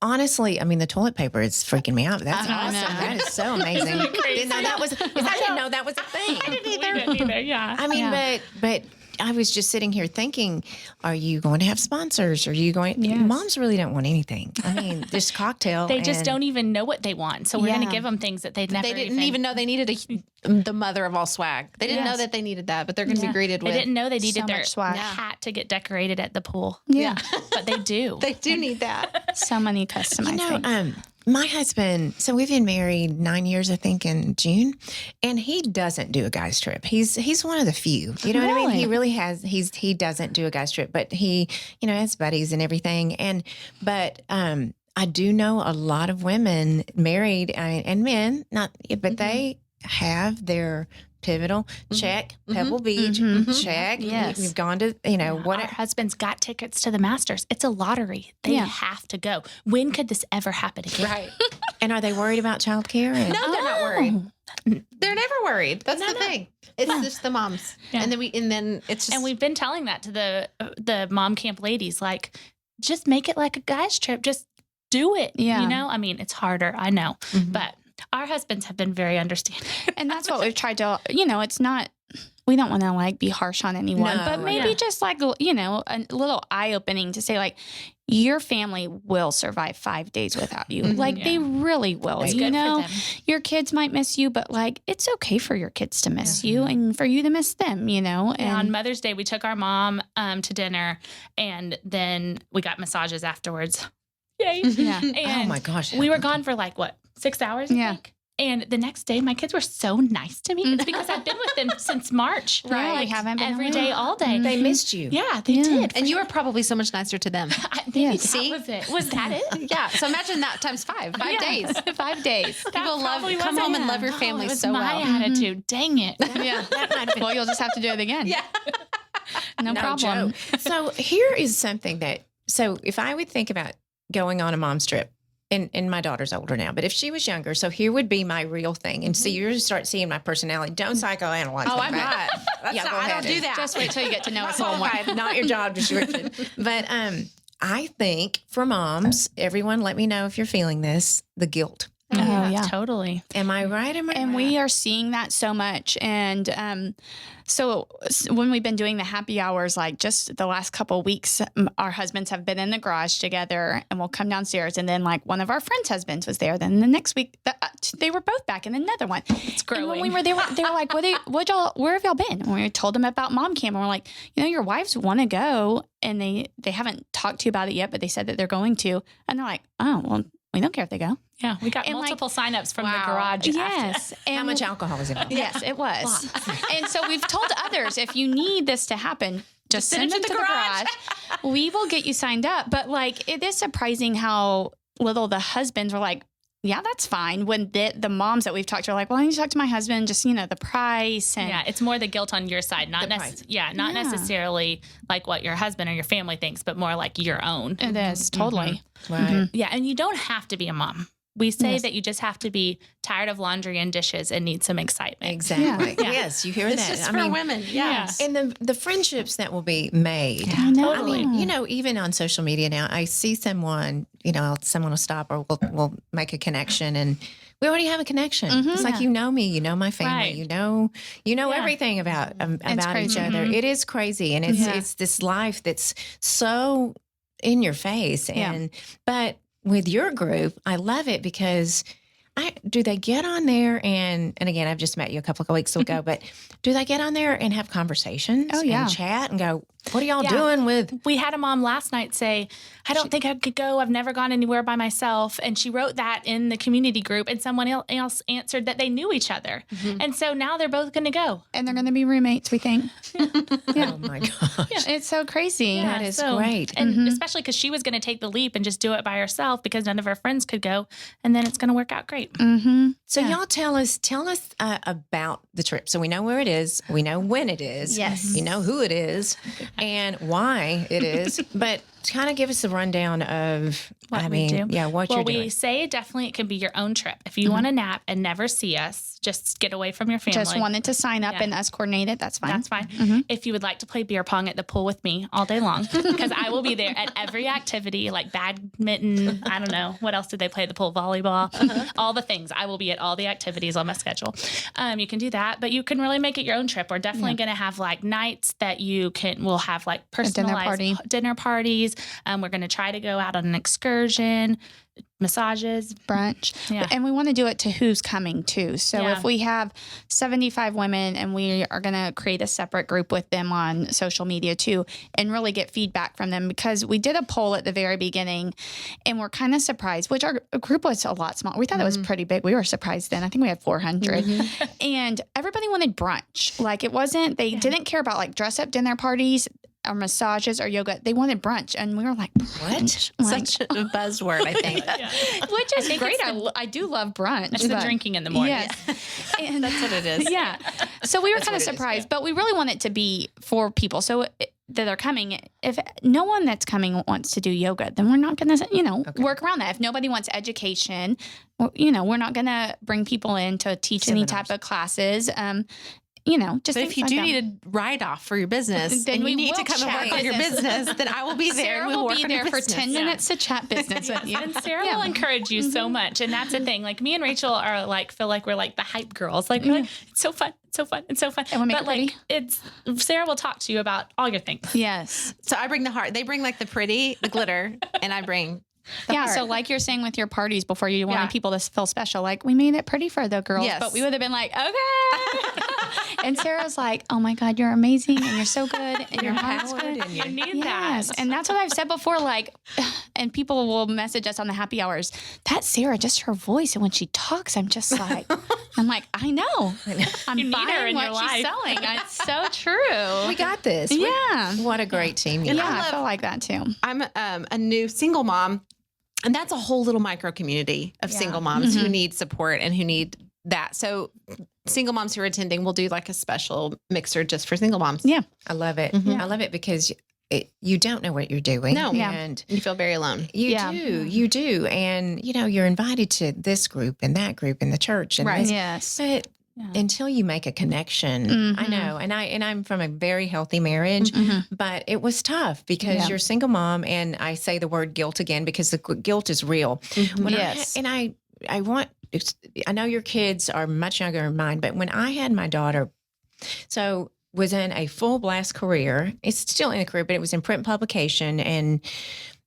honestly, the toilet paper is freaking me out. That's awesome. That is so amazing. I didn't know that was a thing. I didn't either. Yeah. I mean, but I was just sitting here thinking, are you going to have sponsors? Are you going? Yes. Moms really don't want anything. I mean, just cocktail. They just don't even know what they want. So we're going to give them things that they didn't even know they needed the mother of all swag. They didn't know that they needed that, but they're going to be greeted with. They didn't know they needed their swag. hat to get decorated at the pool. Yeah. But they do. They do need that. So many customized things. My husband, so we've been married 9 years, I think, in June, and he doesn't do a guy's trip. He's one of the few, you know what I mean? He really has, he doesn't do a guy's trip, but he, has buddies and everything. But I do know a lot of women married and men, but they have their pivotal check, Pebble Beach check. Yes. You've gone to, what our husband's got tickets to the Masters. It's a lottery. They have to go. When could this ever happen again? Right. And are they worried about childcare? No, they're not worried. They're never worried. That's the thing. It's just the moms. Yeah. And then it's just. And we've been telling that to the Mom Camp ladies, like, just make it like a guy's trip. Just do it. Yeah. It's harder. I know. But our husbands have been very understanding. And that's what we've tried to, it's not, we don't want to be harsh on anyone, but maybe just a little eye opening to say your family will survive 5 days without you. Like they really will. It's You good know, for them. your kids might miss you, but like it's okay for your kids to miss you and for you to miss them, you know. And On Mother's Day, we took our mom to dinner, and then we got massages afterwards. Yay! Yeah. And Oh my gosh. we were gone for like what, 6 hours? I think? And the next day, my kids were so nice to me. It's because I've been with them since March. Right. Like, We haven't been every around. day, all day. They missed you. Yeah, they did. And you were probably so much nicer to them. Maybe See? that was it. Was that it? Yeah. So imagine that times 5 days. 5 days. People love come home and love your family it was so my well. attitude. Dang it. Yeah. Well, you'll just have to do it again. Yeah. No problem. joke. So here is something so if I would think about going on a mom's trip, and my daughter's older now, but if she was younger, so here would be my real thing. And so you start seeing my personality. Don't psychoanalyze. Oh, me, I'm but- not. That's Yeah, not go I don't ahead. do that. Just wait till you get to know us a little more. Not your job description. But I think for moms, everyone, let me know if you're feeling this, the guilt. Oh, yeah. Totally. Am I right? Am I And right? we are seeing that so much. And so when we've been doing the happy hours, like just the last couple of weeks, our husbands have been in the garage together and we'll come downstairs. And then like one of our friends' husbands was there. Then the next week, they were both back and another one. It's growing. And when we were there, they were like, where have y'all been? And we told them about mom camp. And we're like, your wives want to go. And they haven't talked to you about it yet, but they said that they're going to. And they're like, oh, well, we don't care if they go. Yeah, we got And, like, multiple signups from the wow. garage. Yes. How much alcohol is involved? Yes, it was. And so we've told others, if you need this to happen, just send them to the garage. We will get you signed up. But like, it is surprising how little the husbands were like, yeah, that's fine. When the moms that we've talked to are like, well, I need to talk to my husband, just, the price. And Yeah, it's more the guilt on your side, not The price. not necessarily like what your husband or your family thinks, but more like your own. it is totally. Right. Yeah, and you don't have to be a mom. We say Yes. that you just have to be tired of laundry and dishes and need some excitement. Exactly. Yeah. Yes, you hear It's that. just for women. Yes. And the friendships that will be made. I know. I mean, even on social media now, I see someone, someone will stop or we'll make a connection and we already have a connection. It's like, you know me, you know my family, Right. you know everything about each crazy. other. It is crazy. And it's this life that's so in your face. But with your group, I love it because do they get on there and again, I've just met you a couple of weeks ago, but do they get on there and have conversations and chat and go, what are y'all doing with? We had a mom last night say, I don't think I could go. I've never gone anywhere by myself. And she wrote that in the community group and someone else answered that they knew each other. And so now they're both going to go. And they're going to be roommates, we think. Oh my gosh. It's so crazy. That is great. And especially because she was going to take the leap and just do it by herself because none of her friends could go. And then it's going to work out great. Mm-hmm. So y'all tell us about the trip. So we know where it is. We know when it is. Yes. You know who it is and why it is. But kind of give us a rundown of What we do. Yeah, what Well, you're we doing. say definitely it can be your own trip. If you want to nap and never see us, just get away from your family. Just wanted to sign up and us coordinate it. That's fine. That's fine. If you would like to play beer pong at the pool with me all day long, because I will be there at every activity, like badminton. I don't know. What else did they play at the pool? Volleyball, all the things. I will be at all the activities on my schedule. You can do that, but you can really make it your own trip. We're definitely going to have like nights that we'll have like personalized dinner parties. We're going to try to go out on an excursion, massages, brunch. Yeah. And we want to do it to who's coming too. So Yeah. if we have 75 women and we are going to create a separate group with them on social media too, and really get feedback from them, because we did a poll at the very beginning and we're kind of surprised, which our group was a lot smaller. We thought it was pretty big. We were surprised then. I think we had 400 and everybody wanted brunch. Like it wasn't, they didn't care about like dress up dinner parties or massages or yoga. They wanted brunch. And we were like, brunch? Like, Such a buzzword, I think. which is great. I do love brunch. it's the drinking in the morning. Yes. And That's what it is. yeah. So we were kind of what it is, surprised, but we really want it to be for people. So that are coming. If no one that's coming wants to do yoga, then we're not going to, work around that. If nobody wants education, we're not going to bring people in to teach any type of classes. just But if you do need a write off for your business, then and we you need will to come and chat work on your business, then I will be there. Sarah and we'll will work be on your there for business. 10 minutes to chat business with you. And Sarah will encourage you so much. And that's the thing. Like me and Rachel are like, feel like we're like the hype girls. Like, we're like, it's so fun. It's so fun. It's so fun. And we'll make but it like, Sarah will talk to you about all your things. Yes. So I bring the heart. They bring like the pretty, the glitter, and I bring the Yeah. heart. So like you're saying with your parties before, you wanted Yeah. people to feel special. Like, we made it pretty for the girls, Yes. but we would have been like, okay. And Sarah's like, oh my God, you're amazing. And you're so good. And your heart's good. and You need Yes. that. And that's what I've said before. Like, and people will message us on the happy hours. That's Sarah, just her voice. And when she talks, I'm just like, I know. I'm You need her buying in what your she's life. selling. It's so true. We got this. Yeah. What a great team you Yeah, are. I feel like that too. I'm a new single mom, and that's a whole little micro community of single moms who need support and who need that. So single moms who are attending, we'll do like a special mixer just for single moms. Yeah. I love it. Mhm. I love it because you don't know what you're doing. No. Yeah. And You feel very alone. you do. And, you're invited to this group and that group in the church. And Right. this- Yes. But Yeah. until you make a connection, I Mhm. know. And I'm from a very healthy marriage, Mhm. but it was tough because Yeah. you're a single mom. And I say the word guilt again because the guilt is real. When Yes. I know your kids are much younger than mine, but when I had my daughter, so was in a full blast career. It's still in a career, but it was in print and publication, and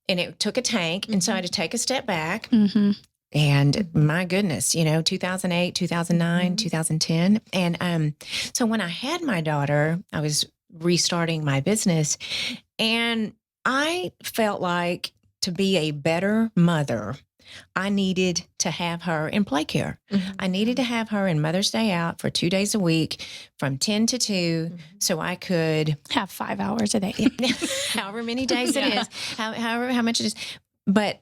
it took a tank, and so I had to take a step back. Mm-hmm. And my goodness, 2008, 2009, 2010, and so when I had my daughter, I was restarting my business, and I felt like to be a better mother, I needed to have her in play care. Mhm. I needed to have her in Mother's Day out for 2 days a week from 10 to 2 so I could, Have 5 hours a day. however many days it is, how much it is. But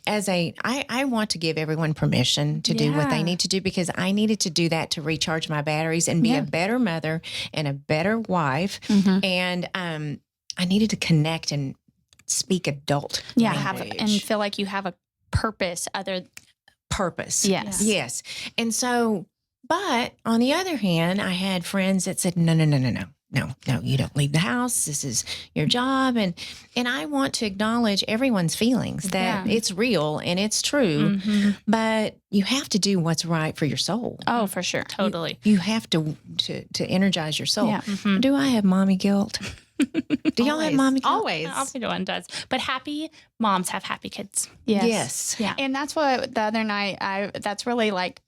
I want to give everyone permission to do what they Yeah. need to do because I needed to do that to recharge my batteries and be Yeah. a better mother and a better wife. Mhm. And I needed to connect and speak adult Yeah. language. And feel like you have a purpose other. Purpose. Yes. Yes. And so, but on the other hand, I had friends that said, no, you don't leave the house. This is your job. And I want to acknowledge everyone's feelings that Yeah. it's real and it's true, Mm-hmm. but you have to do what's right for your soul. Oh, for sure. Totally. You have to energize your soul. Yeah. Mhm. Do I have mommy guilt? Do y'all have Always. mommy guilt? Always. Everyone does. But happy moms have happy kids. Yes. Yeah. And that's what the other night, that's really like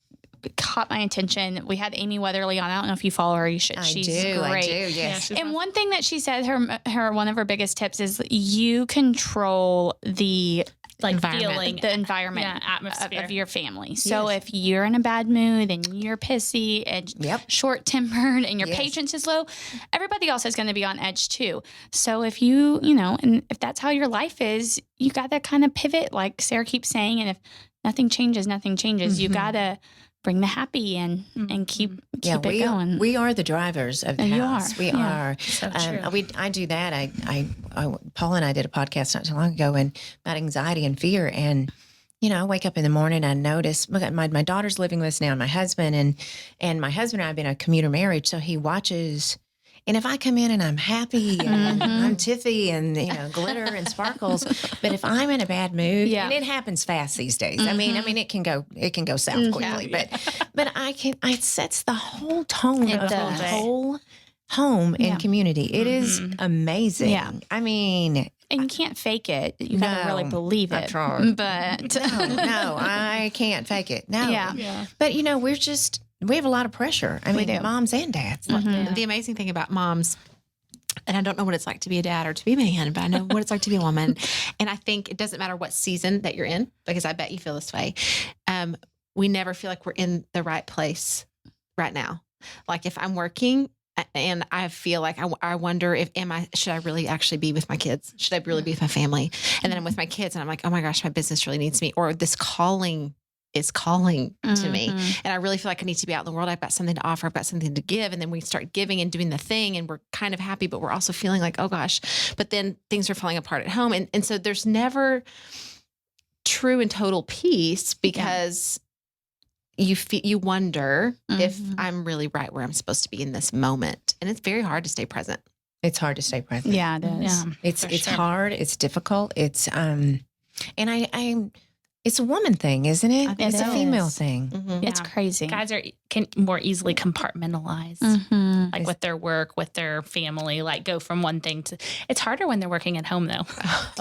caught my attention. We had Amy Weatherly on. I don't know if you follow her. You should. She's great. I do. Yes. Yeah, she's And one thing that she said, her one of her biggest tips is you control the like Environment. feeling the environment Yeah, atmosphere. of your family. So Yes. if you're in a bad mood and you're pissy and Yep. short tempered and your Yes. patience is low, everybody else is going to be on edge too. So if and if that's how your life is, you got to kind of pivot, like Sarah keeps saying. And if nothing changes, nothing changes. You Mhm. got to bring the happy and keep it going. We are the drivers of the You house. are. We Yeah. are. So true. I do that. Paul and I did a podcast not too long ago about anxiety and fear. And, I wake up in the morning, I notice my daughter's living with us now, my husband, and my husband and I have been a commuter marriage. So he watches. And if I come in and I'm happy and I'm tiffy and, glitter and sparkles, but if I'm in a bad mood, Yeah. and it happens fast these days. I mean, it can go south quickly, but it sets the whole tone It of the does. whole home and Yeah. community. It is amazing. Yeah. I mean, And you can't fake it. You got to No, really believe I've it. tried. But no, I can't fake it. No. Yeah. Yeah. But, we have a lot of pressure. I mean, do. moms and dads. Mhm. The amazing thing about moms, and I don't know what it's like to be a dad or to be a man, but I know what it's like to be a woman. And I think it doesn't matter what season that you're in, because I bet you feel this way. We never feel like we're in the right place right now. Like if I'm working and I feel like I wonder should I really actually be with my kids? Should I really be with my family? And then I'm with my kids and I'm like, oh my gosh, my business really needs me. Or this calling is calling to me. Mhm. And I really feel like I need to be out in the world. I've got something to offer. I've got something to give. And then we start giving and doing the thing and we're kind of happy, but we're also feeling like, oh gosh, but then things are falling apart at home. And so there's never true and total peace because you wonder if Mhm. I'm really right where I'm supposed to be in this moment. And it's very hard to stay present. It's hard to stay present. Yeah, it is. Yeah. It's For it's sure. hard. It's difficult. It's and I it's a woman thing, isn't it? I think It's so. a female is. thing. Mhm. Yeah. It's crazy. Guys can more easily compartmentalize. Mhm. Like with their work, with their family, like go from one thing to. It's harder when they're working at home, though.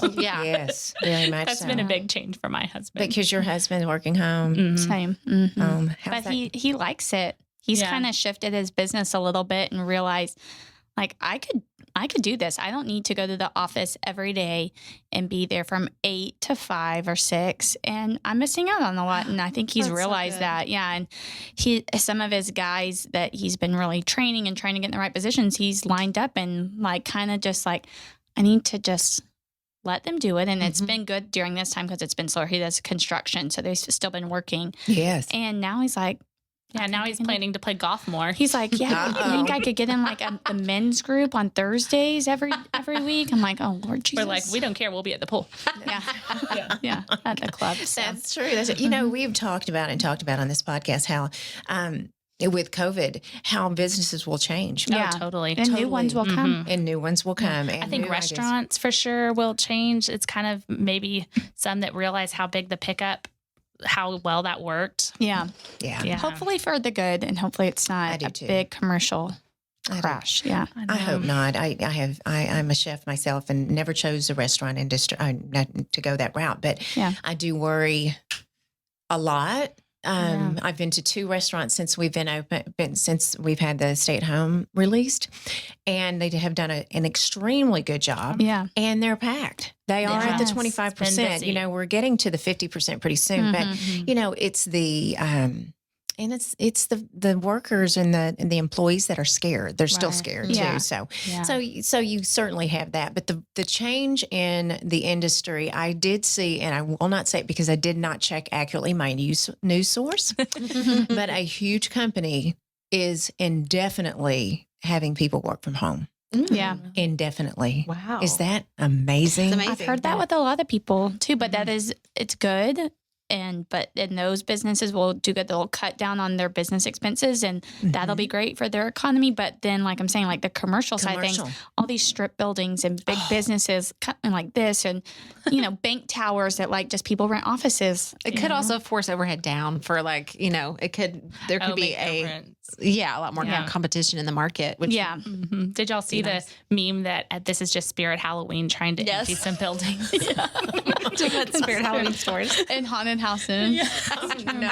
Oh, yeah. Yes, very much That's so. been a big change for my husband. Because your husband's working home. Mhm. Same. Mhm. How's But that? he likes it. He's Yeah. kind of shifted his business a little bit and realized, like, I could do this. I don't need to go to the office every day and be there from 8 to 5 or 6. And I'm missing out on a lot. And I think he's That's so realized good. that. Yeah. And some of his guys that he's been really training and trying to get in the right positions, he's lined up and like kind of just like, I need to just let them do it. And it's been good during this time because it's been slower. He does construction. So they've still been working. Yes. And now he's like, Yeah, now he's planning to play golf more. he's like, yeah, I think I could get in like the men's group on Thursdays every week. I'm like, oh Lord Jesus. We're like, we don't care. We'll be at the pool. yeah, yeah, at the club. So. That's true. We've talked about on this podcast how with COVID, how businesses will change. Yeah. Oh, totally. And new ones will come. And new ones will come. And I think new ideas. restaurants for sure will change. It's kind of maybe some that realize how big the pickup, how well that worked. Yeah. Yeah. Yeah. Hopefully for the good, and hopefully it's I not do a too. big commercial I do. crash. Yeah. I hope not. I'm a chef myself and never chose the restaurant industry not to go that route, but Yeah. I do worry a lot. I've been to 2 restaurants since we've been open, since we've had the stay at home released, and they have done an extremely good job. Yeah. And they're packed. They are at the Yes. 25%. busy. We're getting to the 50% pretty soon, but it's the and it's the workers and the employees that are scared. They're still Right. scared Yeah. too. So Yeah. so you certainly have that. But the change in the industry, I did see, and I will not say it because I did not check accurately my news source, but a huge company is indefinitely having people work from home. Yeah. Indefinitely. Wow. Is that amazing? It's amazing. I've heard that with a lot of people too, but it's good. But in those businesses will do good. They'll cut down on their business expenses and that'll be great for their economy. But then, like I'm saying, like the commercial side of things, all these strip buildings and big businesses cutting like this and, bank towers that like just people rent offices. It could also force overhead down for there could be a lot more Yeah. competition in the market. Which Yeah. Mhm. Did y'all see the meme that this is just Spirit Halloween trying to empty some buildings? to put Spirit Halloween stores. And haunted houses. No,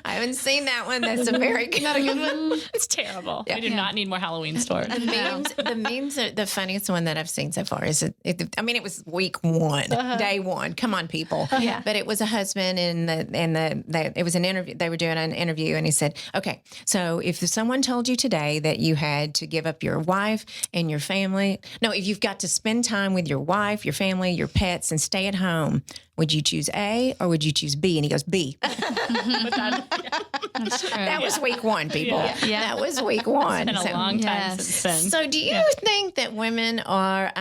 I haven't seen that one. That's a very good, not a good one. It's terrible. We do not need more Halloween stores. The memes are the funniest one that I've seen so far is it was week 1, day 1. Come on, people. Yeah. But it was a husband and it was an interview. They were doing an interview and he said, okay, so if someone told you today that you had to give up your wife and your family, if you've got to spend time with your wife, your family, your pets and stay at home, would you choose A or would you choose B? And he goes, B. That's true. That was week 1, people. Yeah. That was week 1. It's been a long time Yes. since then. So do you think that women are,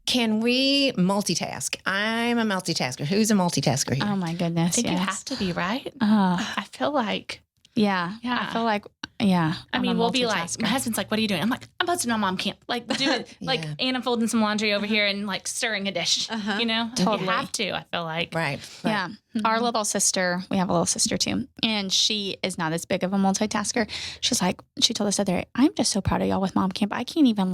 can we multitask? I'm a multitasker. Who's a multitasker here? Oh my goodness. I think you yes. have to be, right? Uh, I feel like, yeah. Yeah. I feel like, yeah. I I'm mean, a we'll be like, multitasker. my husband's like, what are you doing? I'm like, I'm hosting my mom camp. Like, do it. Like, Yeah. Anna folding some laundry over here and like stirring a dish. Totally. You have to, I feel like. Right. Yeah. Our little sister, we have a little sister too, and she is not as big of a multitasker. She's like, she told us the other day, I'm just so proud of y'all with mom camp. I can't even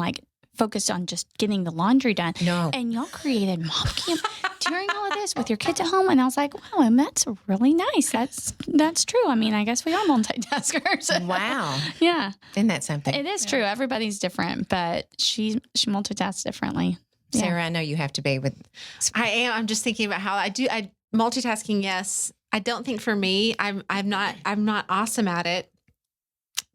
focus on just getting the laundry done. No. And y'all created mom camp during all of this with your kids at home. And I was like, wow, and that's really nice. That's true. I mean, I guess we are multitaskers. Wow. Yeah. Isn't that something? It is true. Everybody's different, but she multitasks differently. Yeah. Sarah, I know you have to be with. I am. I'm just thinking about how I multitasking. Yes. I don't think for me, I'm not awesome at it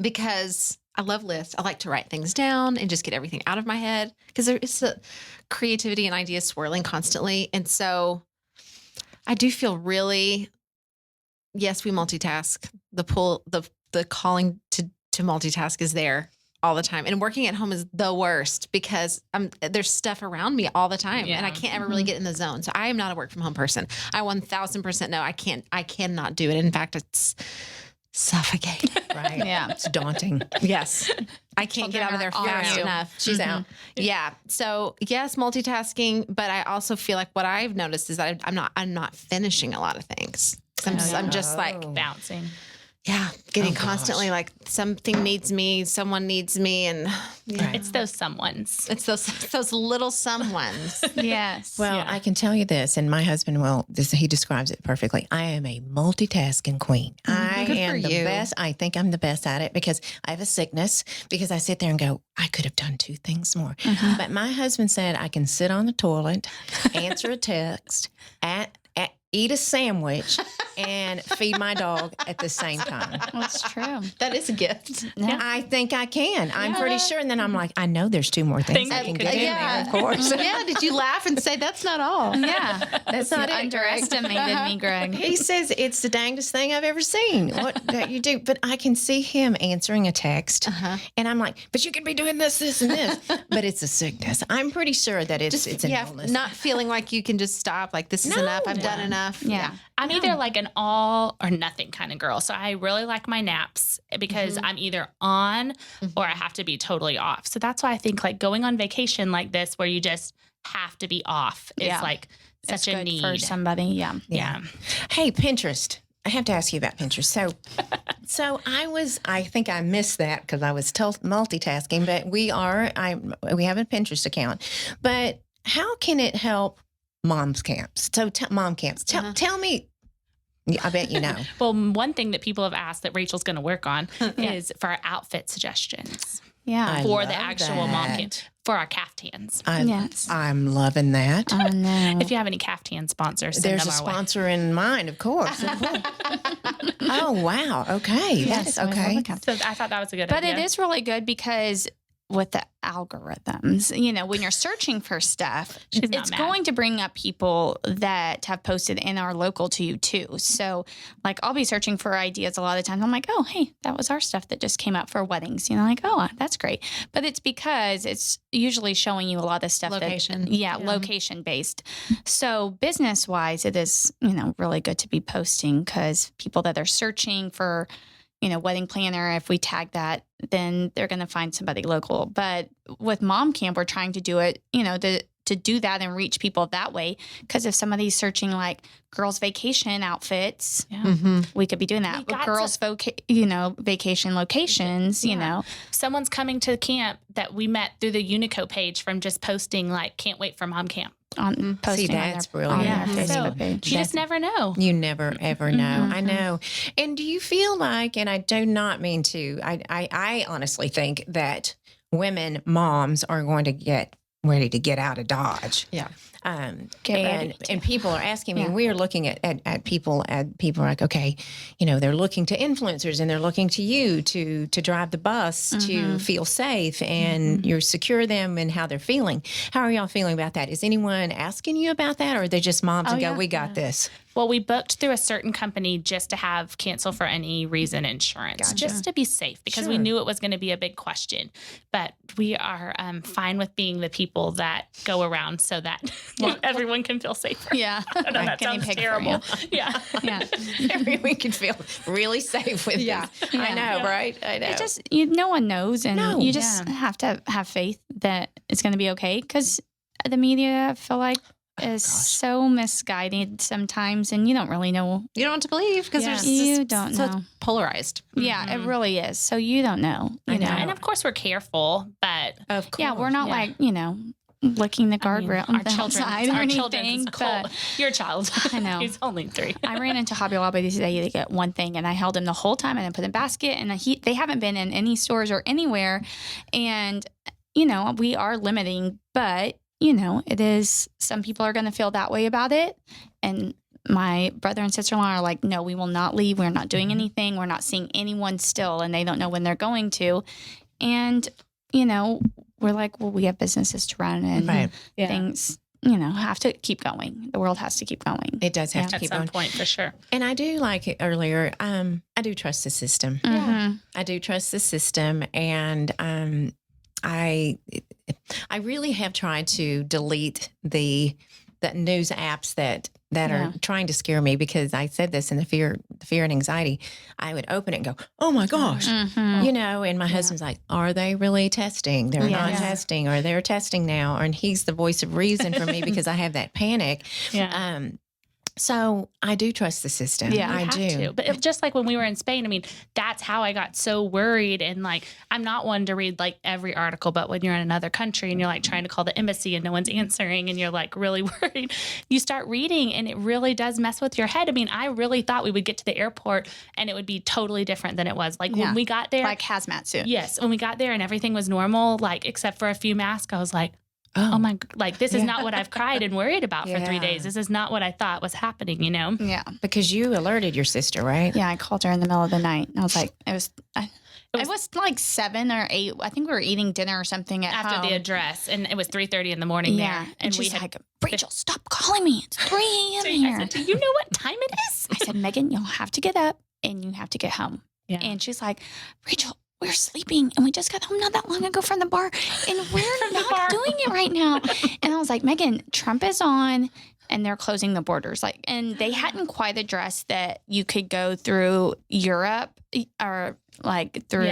because I love lists. I like to write things down and just get everything out of my head because there is a creativity and ideas swirling constantly. And so I do feel really, yes, we multitask. The calling to multitask is there all the time. And working at home is the worst because there's stuff around me all the time and I can't ever really get in the zone. So I am not a work from home person. I 1000% know I cannot do it. In fact, it's suffocating. Right. Yeah. It's daunting. Yes. I can't get out of there fast enough. She's out. Yeah. So yes, multitasking, but I also feel like what I've noticed is that I'm not finishing a lot of things. I'm just like bouncing. Yeah, getting constantly like something needs me, someone needs me, and it's those someones. It's those little someones. Yes. Well, I can tell you this, and my husband he describes it perfectly. I am a multitasking queen. I am the best. I think I'm the best at it because I have a sickness. Because I sit there and go, I could have done 2 things more. But my husband said I can sit on the toilet, answer a text, eat a sandwich, and feed my dog at the same time. That's true. That is a gift. Yeah. I think I can. I'm pretty sure. And then I'm like, I know there's 2 more things I can get in there, of course. Yeah. Did you laugh and say that's not all? Yeah. That's not You it, Greg. underestimated me, Greg. He says it's the dangest thing I've ever seen. What that you do, but I can see him answering a text, and I'm like, but you could be doing this, this, and this. But it's a sickness. I'm pretty sure that it's an illness. Not feeling like you can just stop. Like this is enough. I've done enough. Yeah. I'm either like an all or nothing kind of girl. So I really like my naps because I'm either on or I have to be totally off. So that's why I think like going on vacation like this where you just have to be off is like such a need for somebody. Yeah. Hey, Pinterest. I have to ask you about Pinterest. So I think I missed that because I was multitasking, but we have a Pinterest account. But how can it help mom's camps? So mom camps. Tell me. I bet you know. Well, one thing that people have asked that Rachel's going to work on is for our outfit suggestions. Yeah. For the actual mom camp, for our caftans. I'm loving that. I know. If you have any caftan sponsors, send There's them a our way. sponsor in mind, of course. Oh, wow. Okay. Yes, That's okay. So I thought that was a good But idea. it is really good because with the algorithms, when you're searching for stuff, She's not it's mad. going to bring up people that have posted and are local to you too. So like I'll be searching for ideas a lot of times. I'm like, oh, hey, that was our stuff that just came out for weddings. Like, oh, that's great. But it's because it's usually showing you a lot of stuff Location. Location based. So business wise, it is, really good to be posting because people that are searching for wedding planner, if we tag that, then they're going to find somebody local. But with mom camp, we're trying to do it, to do that and reach people that way. Because if somebody's searching like girls' vacation outfits, we could be doing that. With girls' vacation locations, Someone's coming to the camp that we met through the Unico page from just posting like, can't wait for mom camp. Posting that's on brilliant. their So Facebook page. you just never know. You never, ever know. I know. And do you feel like, and I do not mean to, I honestly think that moms are going to get ready to get out of Dodge. Yeah. And people are asking me, we are looking at people are like, okay, they're looking to influencers and they're looking to you to drive the bus to feel safe and you secure them and how they're feeling. How are y'all feeling about that? Is anyone asking you about that or are they just moms and go, we got this? Well, we booked through a certain company just to have cancel for any reason insurance, just to be safe because we knew it was going to be a big question. But we are fine with being the people that go around so that everyone can feel safer. Yeah. I know that sounds terrible. Yeah. Yeah. Everyone can feel really safe with this. I know, right? I know. It just, no one knows. And you just have to have faith that it's going to be okay because the media, I feel like, is so misguided sometimes and you don't really know. You don't know what to believe because you don't know. It's polarized. Yeah, it really is. So you don't know. You know. And of course we're careful, but of course. Yeah, we're not like, licking the guardrail on the children outside or our anything. children's cold. But Your child. I know. He's only 3. I ran into Hobby Lobby today to get one thing and I held him the whole time and I put him in a basket and they haven't been in any stores or anywhere. And, we are limiting, but it is, some people are going to feel that way about it. And my brother and sister-in-law are like, no, we will not leave. We're not doing anything. We're not seeing anyone still. And they don't know when they're going to. And, we're like, well, we have businesses to run and things have to keep going. The world has to keep going. It does have to At keep some going. point, for sure. And I do like it earlier. I do trust the system. I do trust the system, and I really have tried to delete the news apps that are trying to scare me, because I said this in the fear and anxiety. I would open it and go, oh my gosh, and my husband's like, are they really testing? They're not testing, or they're testing now. And he's the voice of reason for me because I have that panic. Yeah. So I do trust the system. Yeah, I do. To. But just like when we were in Spain, I mean, that's how I got so worried. And like, I'm not one to read like every article, but when you're in another country and you're like trying to call the embassy and no one's answering and you're like really worried, you start reading and it really does mess with your head. I mean, I really thought we would get to the airport and it would be totally different than it was. Like when we got there. Like hazmat suit. Yes. When we got there and everything was normal, like except for a few masks, I was like, oh my, like this is not what I've cried and worried about for 3 days. This is not what I thought was happening, Yeah. Because you alerted your sister, right? Yeah, I called her in the middle of the night. And I was like, it was like 7 or 8. I think we were eating dinner or something at after home. the address, and it was 3:30 in the morning there. And we had like, Rachel, stop calling me. It's 3 a.m. here. I said, do you know what time it is? I said, Megan, you'll have to get up and you have to get home. Yeah. And she's like, Rachel, we're sleeping and we just got home not that long ago from the bar and we're not doing it right now. And I was like, Megan, Trump is on and they're closing the borders. Like, and they hadn't quite addressed that you could go through Europe or like through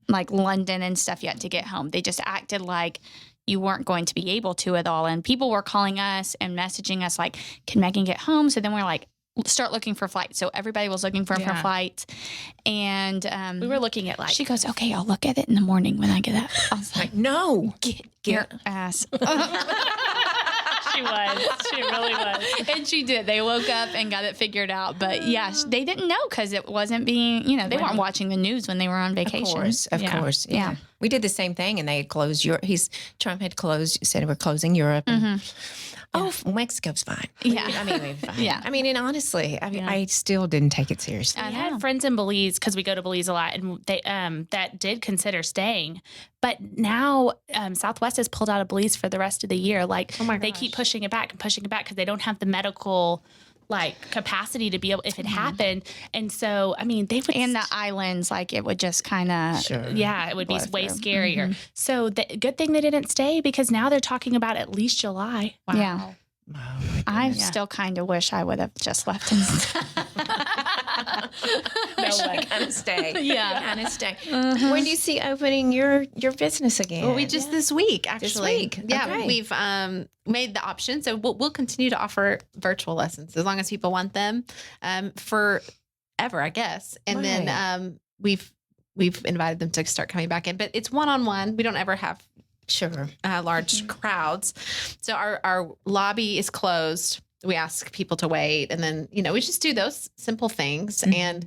like London and stuff yet to get home. They just acted like you weren't going to be able to at all. And people were calling us and messaging us like, can Megan get home? So then we're like, start looking for flights. So everybody was looking for flights. And we were looking at like, she goes, okay, I'll look at it in the morning when I get up. I was like, no, get your ass. She really was. And she did. They woke up and got it figured out. But yes, they didn't know because it wasn't being, they weren't watching the news when they were on vacation. Of course. Yeah. We did the same thing, and they had closed Europe. Trump had said we're closing Europe. And, Mexico's fine. Yeah. I mean, we're fine. Yeah. I mean, and honestly, I still didn't take it seriously. I had friends in Belize because we go to Belize a lot, and they that did consider staying. But now Southwest has pulled out of Belize for the rest of the year. Like they keep pushing it back because they don't have the medical capacity to be able if it happened. And so I mean they would and the islands it would just kind of it would be way scarier. So the good thing they didn't stay, because now they're talking about at least July. Wow. Yeah. Oh, I still kind of wish I would have just left and kind of stay. Yeah. Kind of stay. When do you see opening your business again? Well, we just this week, actually. This week. Yeah, Okay. we've made the option. So we'll continue to offer virtual lessons as long as people want them forever, I guess. And then we've invited them to start coming back in. But it's one-on-one. We don't ever have large crowds. So our lobby is closed. We ask people to wait, and then we just do those simple things. And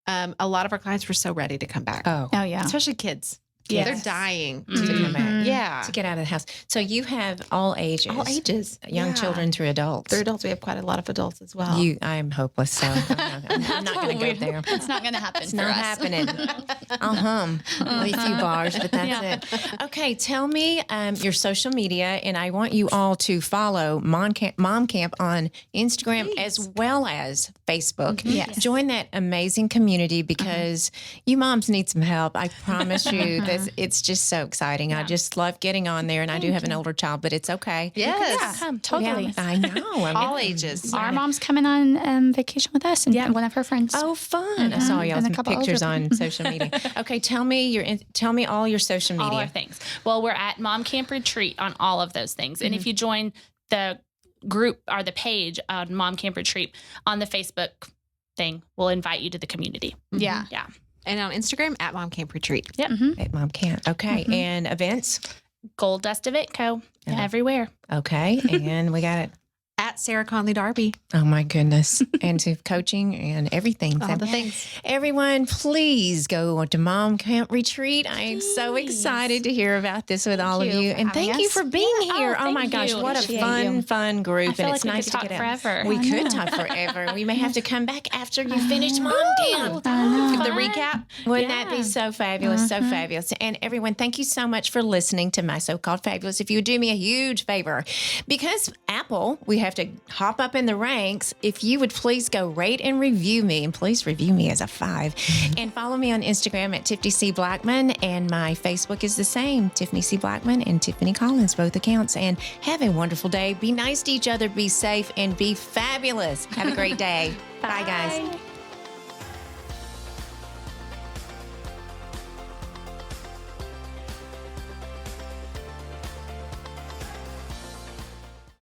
a lot of our clients were so ready to come back. Oh yeah, especially kids. Yes. They're dying to come back. Yeah, to get out of the house. So you have all ages, young children through adults. Through adults, we have quite a lot of adults as well. I'm hopeless, so I'm not going to go there. It's not going to happen. It's not happening. I'll hum a few bars, but that's it. Okay, tell me your social media, and I want you all to follow Mom Camp on Instagram as well as Facebook. Yes. Join that amazing community because you moms need some help. I promise you that it's just so exciting. I just love getting on there, and I do have an older child, but it's okay. Yes, totally. Yeah, I know. All ages. Our mom's coming on vacation with us, and one of her friends. Oh, fun! I saw y'all's pictures on social media. Okay, tell me all your social media. All our things. Well, we're at Mom Camp Retreat on all of those things, and if you join the group or the page on Mom Camp Retreat on the Facebook thing, we'll invite you to the community. Yeah. And on Instagram at Mom Camp Retreat. Yep. At Mom Camp. Okay. And events? Gold Dust Event Co. Everywhere. Okay. And we got it. At at Sarah Conley Darby. Oh my goodness. And to coaching and everything. All the things. Everyone, please go to Mom Camp Retreat. I am so excited to hear about this with all of you. And thank you for being here. Oh my gosh, what a fun group. I feel And like it's we nice could to talk get out. forever. We could talk forever. We may have to come back after you finish Mom Camp. The recap. Wouldn't that be so fabulous? So fabulous. And everyone, thank you so much for listening to My So-Called Fabulous. If you would do me a huge favor, because Apple, we have to hop up in the ranks. If you would please go rate and review me, and please review me as a 5. And follow me on Instagram at Tiffany C. Blackman. And my Facebook is the same, Tiffany C. Blackman and Tiffany Collins, both accounts. And have a wonderful day. Be nice to each other, be safe, and be fabulous. Have a great day. Bye, guys.